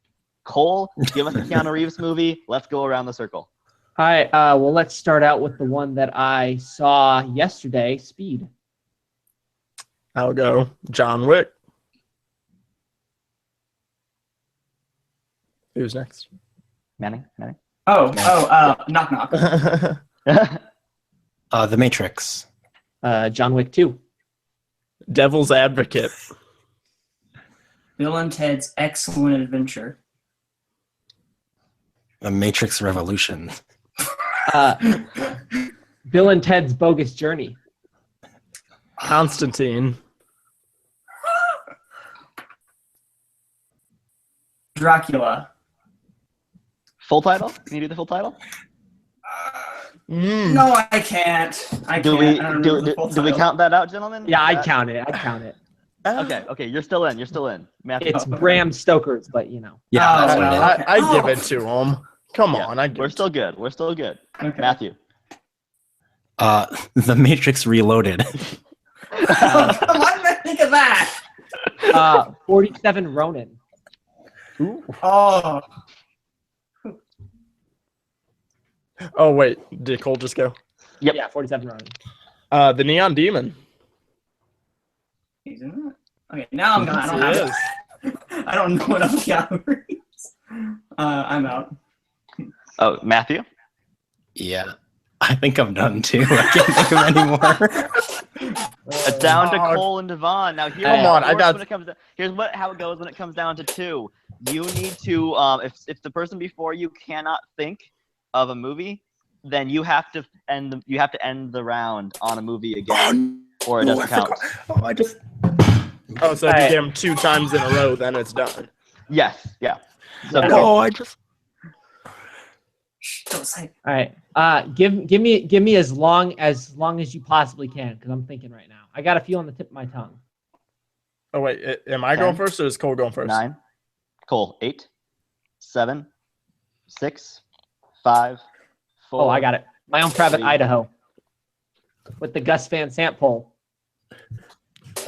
[SPEAKER 2] Cole, give us a Keanu Reeves movie. Let's go around the circle.
[SPEAKER 4] All right. Well, let's start out with the one that I saw yesterday, Speed.
[SPEAKER 1] I'll go John Wick. Who's next?
[SPEAKER 2] Manning?
[SPEAKER 3] Knock Knock.
[SPEAKER 5] The Matrix.
[SPEAKER 4] John Wick 2.
[SPEAKER 1] Devil's Advocate.
[SPEAKER 3] Bill and Ted's Excellent Adventure.
[SPEAKER 5] The Matrix Revolution.
[SPEAKER 4] Bill and Ted's Bogus Journey.
[SPEAKER 1] Constantine.
[SPEAKER 3] Dracula.
[SPEAKER 2] Full title? Can you do the full title?
[SPEAKER 3] No, I can't. I
[SPEAKER 2] Do
[SPEAKER 3] can't.
[SPEAKER 2] we
[SPEAKER 3] I don't
[SPEAKER 2] do,
[SPEAKER 3] remember the
[SPEAKER 2] do,
[SPEAKER 3] full
[SPEAKER 2] do we
[SPEAKER 3] title.
[SPEAKER 2] count that out, gentlemen?
[SPEAKER 4] Yeah, I'd
[SPEAKER 2] That-
[SPEAKER 4] count it. I'd count it.
[SPEAKER 2] Okay, you're still in. You're still in. Matthew.
[SPEAKER 4] It's Bram Stoker's, but you know.
[SPEAKER 5] Yeah,
[SPEAKER 3] Oh,
[SPEAKER 5] that's what it is.
[SPEAKER 3] okay.
[SPEAKER 1] I give it to him. Come
[SPEAKER 2] Yeah,
[SPEAKER 1] on, I give
[SPEAKER 2] we're
[SPEAKER 1] it
[SPEAKER 2] still good. We're still good.
[SPEAKER 3] Okay.
[SPEAKER 2] Matthew.
[SPEAKER 5] The Matrix Reloaded.
[SPEAKER 3] Why did I think of that?
[SPEAKER 4] 47 Ronin.
[SPEAKER 3] Oh,
[SPEAKER 1] Oh wait, did Cole just go?
[SPEAKER 2] Yep.
[SPEAKER 4] Yeah, 47 Ronin.
[SPEAKER 1] The Neon Demon.
[SPEAKER 3] he's in that. Okay, now I'm gonna. I don't
[SPEAKER 1] Yes,
[SPEAKER 3] have it. I don't know what else Keanu Reeves. I'm out.
[SPEAKER 2] Oh, Matthew.
[SPEAKER 5] Yeah. I think I'm done too. I can't think of any more.
[SPEAKER 2] Down to
[SPEAKER 1] Oh,
[SPEAKER 2] Cole and DeVaughn. Now here's
[SPEAKER 1] Come on,
[SPEAKER 2] how it
[SPEAKER 1] I got-
[SPEAKER 2] when it comes to, here's how it goes when it comes down to two. You need to if the person before you cannot think of a movie, then you have to end the round on a movie again, or it doesn't count.
[SPEAKER 5] Oh, I just.
[SPEAKER 1] Oh, so if you get him 2 times in a row, then it's done.
[SPEAKER 2] Yes, yeah. So
[SPEAKER 5] Oh, I just.
[SPEAKER 3] Shh, don't say.
[SPEAKER 4] All right. Give me as long as you possibly can, because I'm thinking right now. I got a few on the tip of my tongue.
[SPEAKER 1] Oh wait, am I going
[SPEAKER 2] 10,
[SPEAKER 1] first or is Cole going first?
[SPEAKER 2] 9, Cole 8, 7, 6, 5, 4.
[SPEAKER 4] Oh, I got it. My Own Private
[SPEAKER 2] 3.
[SPEAKER 4] Idaho. With the Gus Van Sant poll.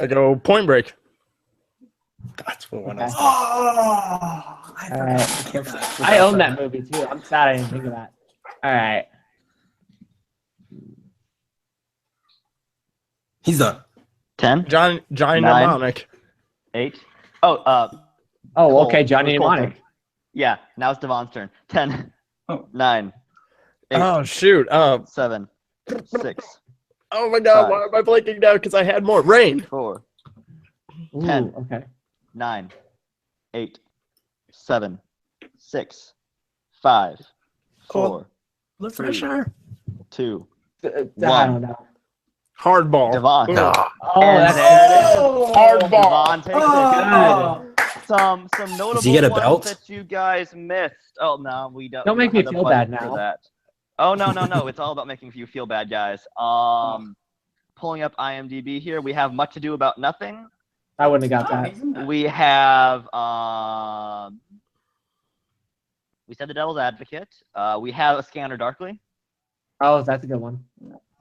[SPEAKER 1] I go Point Break.
[SPEAKER 5] That's what one
[SPEAKER 4] Okay.
[SPEAKER 5] else.
[SPEAKER 3] Oh, I
[SPEAKER 4] All right.
[SPEAKER 3] forgot.
[SPEAKER 4] I own that movie too. I'm sad I didn't think of that. All right.
[SPEAKER 5] He's done.
[SPEAKER 2] 10,
[SPEAKER 1] Johnny
[SPEAKER 2] 9.
[SPEAKER 1] Mnemonic.
[SPEAKER 2] 8. Oh,
[SPEAKER 4] Oh,
[SPEAKER 2] Cole.
[SPEAKER 4] okay. Johnny
[SPEAKER 2] It was Cole's
[SPEAKER 4] Mnemonic.
[SPEAKER 2] turn. Yeah, now it's DeVaughn's turn. 10,
[SPEAKER 3] Oh.
[SPEAKER 2] 9, 8,
[SPEAKER 1] Oh shoot.
[SPEAKER 2] 7, 6,
[SPEAKER 1] Oh my God,
[SPEAKER 2] 5.
[SPEAKER 1] why am I blanking now? Because I had more. Rain.
[SPEAKER 2] 4,
[SPEAKER 4] Ooh,
[SPEAKER 2] 10.
[SPEAKER 4] okay.
[SPEAKER 2] 9, 8, 7, 6, 5, 4,
[SPEAKER 5] Look
[SPEAKER 2] for sure. 2.
[SPEAKER 4] I
[SPEAKER 2] One.
[SPEAKER 4] don't know.
[SPEAKER 1] Hardball.
[SPEAKER 2] DeVaughn.
[SPEAKER 1] Ooh.
[SPEAKER 4] Oh,
[SPEAKER 2] And
[SPEAKER 4] that's
[SPEAKER 2] there it is.
[SPEAKER 1] Hardball.
[SPEAKER 2] DeVaughn takes
[SPEAKER 3] Oh.
[SPEAKER 2] it. Good. Some notable
[SPEAKER 5] Does he get a
[SPEAKER 2] ones
[SPEAKER 5] belt?
[SPEAKER 2] that you guys missed. Oh no, we don't.
[SPEAKER 4] Don't
[SPEAKER 2] we
[SPEAKER 4] make me
[SPEAKER 2] have the
[SPEAKER 4] feel
[SPEAKER 2] budget
[SPEAKER 4] bad
[SPEAKER 2] for
[SPEAKER 4] now.
[SPEAKER 2] that. Oh no. It's all about making you feel bad, guys. Pulling up IMDb here, we have Much Ado About Nothing.
[SPEAKER 4] I wouldn't have got
[SPEAKER 3] Oh,
[SPEAKER 4] that.
[SPEAKER 3] he's in that.
[SPEAKER 2] We have we said The Devil's Advocate. We have A Scanner Darkly.
[SPEAKER 4] Oh, that's a good one.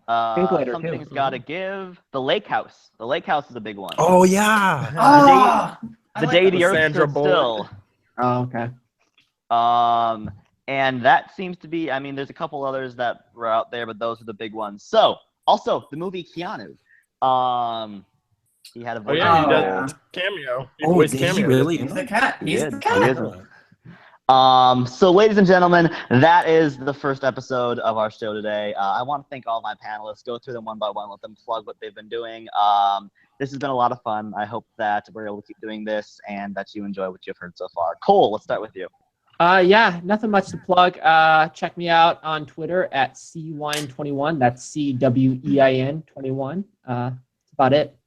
[SPEAKER 4] Linklater, too.
[SPEAKER 2] Something's Gotta Give. The Lake House. The Lake House is a big one.
[SPEAKER 5] Oh yeah.
[SPEAKER 3] Oh, I
[SPEAKER 2] The
[SPEAKER 3] like
[SPEAKER 2] Day
[SPEAKER 3] that.
[SPEAKER 2] the Earth
[SPEAKER 1] Sandra
[SPEAKER 2] Stood
[SPEAKER 1] Bullock.
[SPEAKER 2] Still.
[SPEAKER 4] Oh, okay.
[SPEAKER 2] And that seems to be, I mean, there's a couple others that were out there, but those are the big ones. So, also, the movie Keanu. He had a
[SPEAKER 1] Oh
[SPEAKER 2] voice.
[SPEAKER 1] yeah, he
[SPEAKER 3] Oh,
[SPEAKER 1] does cameo. He
[SPEAKER 5] Oh,
[SPEAKER 1] voiced
[SPEAKER 5] did he
[SPEAKER 1] cameo.
[SPEAKER 5] really?
[SPEAKER 3] He's the cat. He's
[SPEAKER 2] Yeah,
[SPEAKER 3] the
[SPEAKER 2] he
[SPEAKER 3] cat.
[SPEAKER 2] is. So, ladies and gentlemen, that is the first episode of our show today. I want to thank all my panelists. Go through them one by one, let them plug what they've been doing. This has been a lot of fun. I hope that we're able to keep doing this and that you enjoy what you've heard so far. Cole, let's start with you.
[SPEAKER 4] Yeah, nothing much to plug. Check me out on Twitter at CWine21. That's CWEIN 21. That's about it.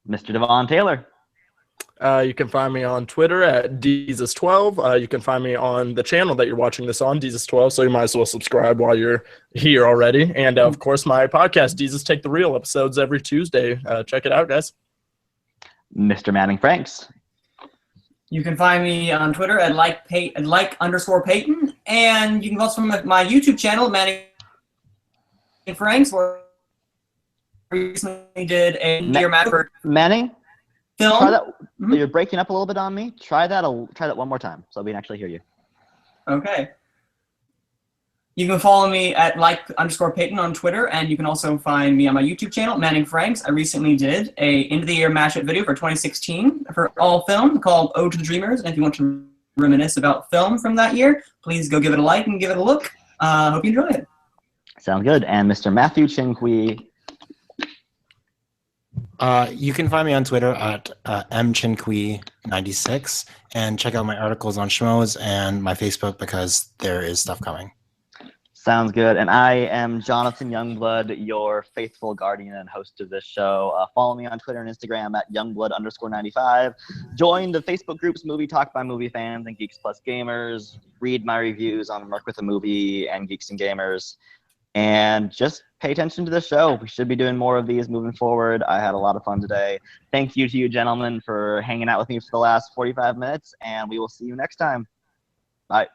[SPEAKER 2] Mr. DeVaughn Taylor.
[SPEAKER 1] You can find me on Twitter at Jesus12. You can find me on the channel that you're watching this on, Jesus12, so you might as well subscribe while you're here already. And, of course, my podcast, Jesus Take the Real, episodes every Tuesday. Check it out, guys.
[SPEAKER 2] Mr. Manning Franks.
[SPEAKER 3] You can find me on Twitter at like_Peyton, and you can also find my YouTube channel, Manning Franks, where recently did a year match for
[SPEAKER 2] Manny,
[SPEAKER 3] film.
[SPEAKER 2] try that.
[SPEAKER 3] Mhm.
[SPEAKER 2] You're breaking up a little bit on me. Try that one more time so we can actually hear you.
[SPEAKER 3] Okay. You can follow me at @like_Peyton on Twitter, and you can also find me on my YouTube channel, Manning Franks. I recently did a end of the year mashup video for 2016 for all film called Ode to the Dreamers. And if you want to reminisce about film from that year, please go give it a like and give it a look. Hope you enjoy it.
[SPEAKER 2] Sounds good. And Mr. Mathieu Chin-Quee.
[SPEAKER 5] You can find me on Twitter at mchinquee96 and check out my articles on Schmoes and my Facebook because there is stuff coming.
[SPEAKER 2] Sounds good. And I am Jonathan Youngblood, your faithful guardian and host of this show. Follow me on Twitter and Instagram at Youngblood_95. Join the Facebook groups Movie Talk by Movie Fans and Geeks Plus Gamers. Read my reviews on Work with a Movie and Geeks and Gamers. And just pay attention to the show. We should be doing more of these moving forward. I had a lot of fun today. Thank you to you gentlemen for hanging out with me for the last 45 minutes, and we will see you next time. Bye.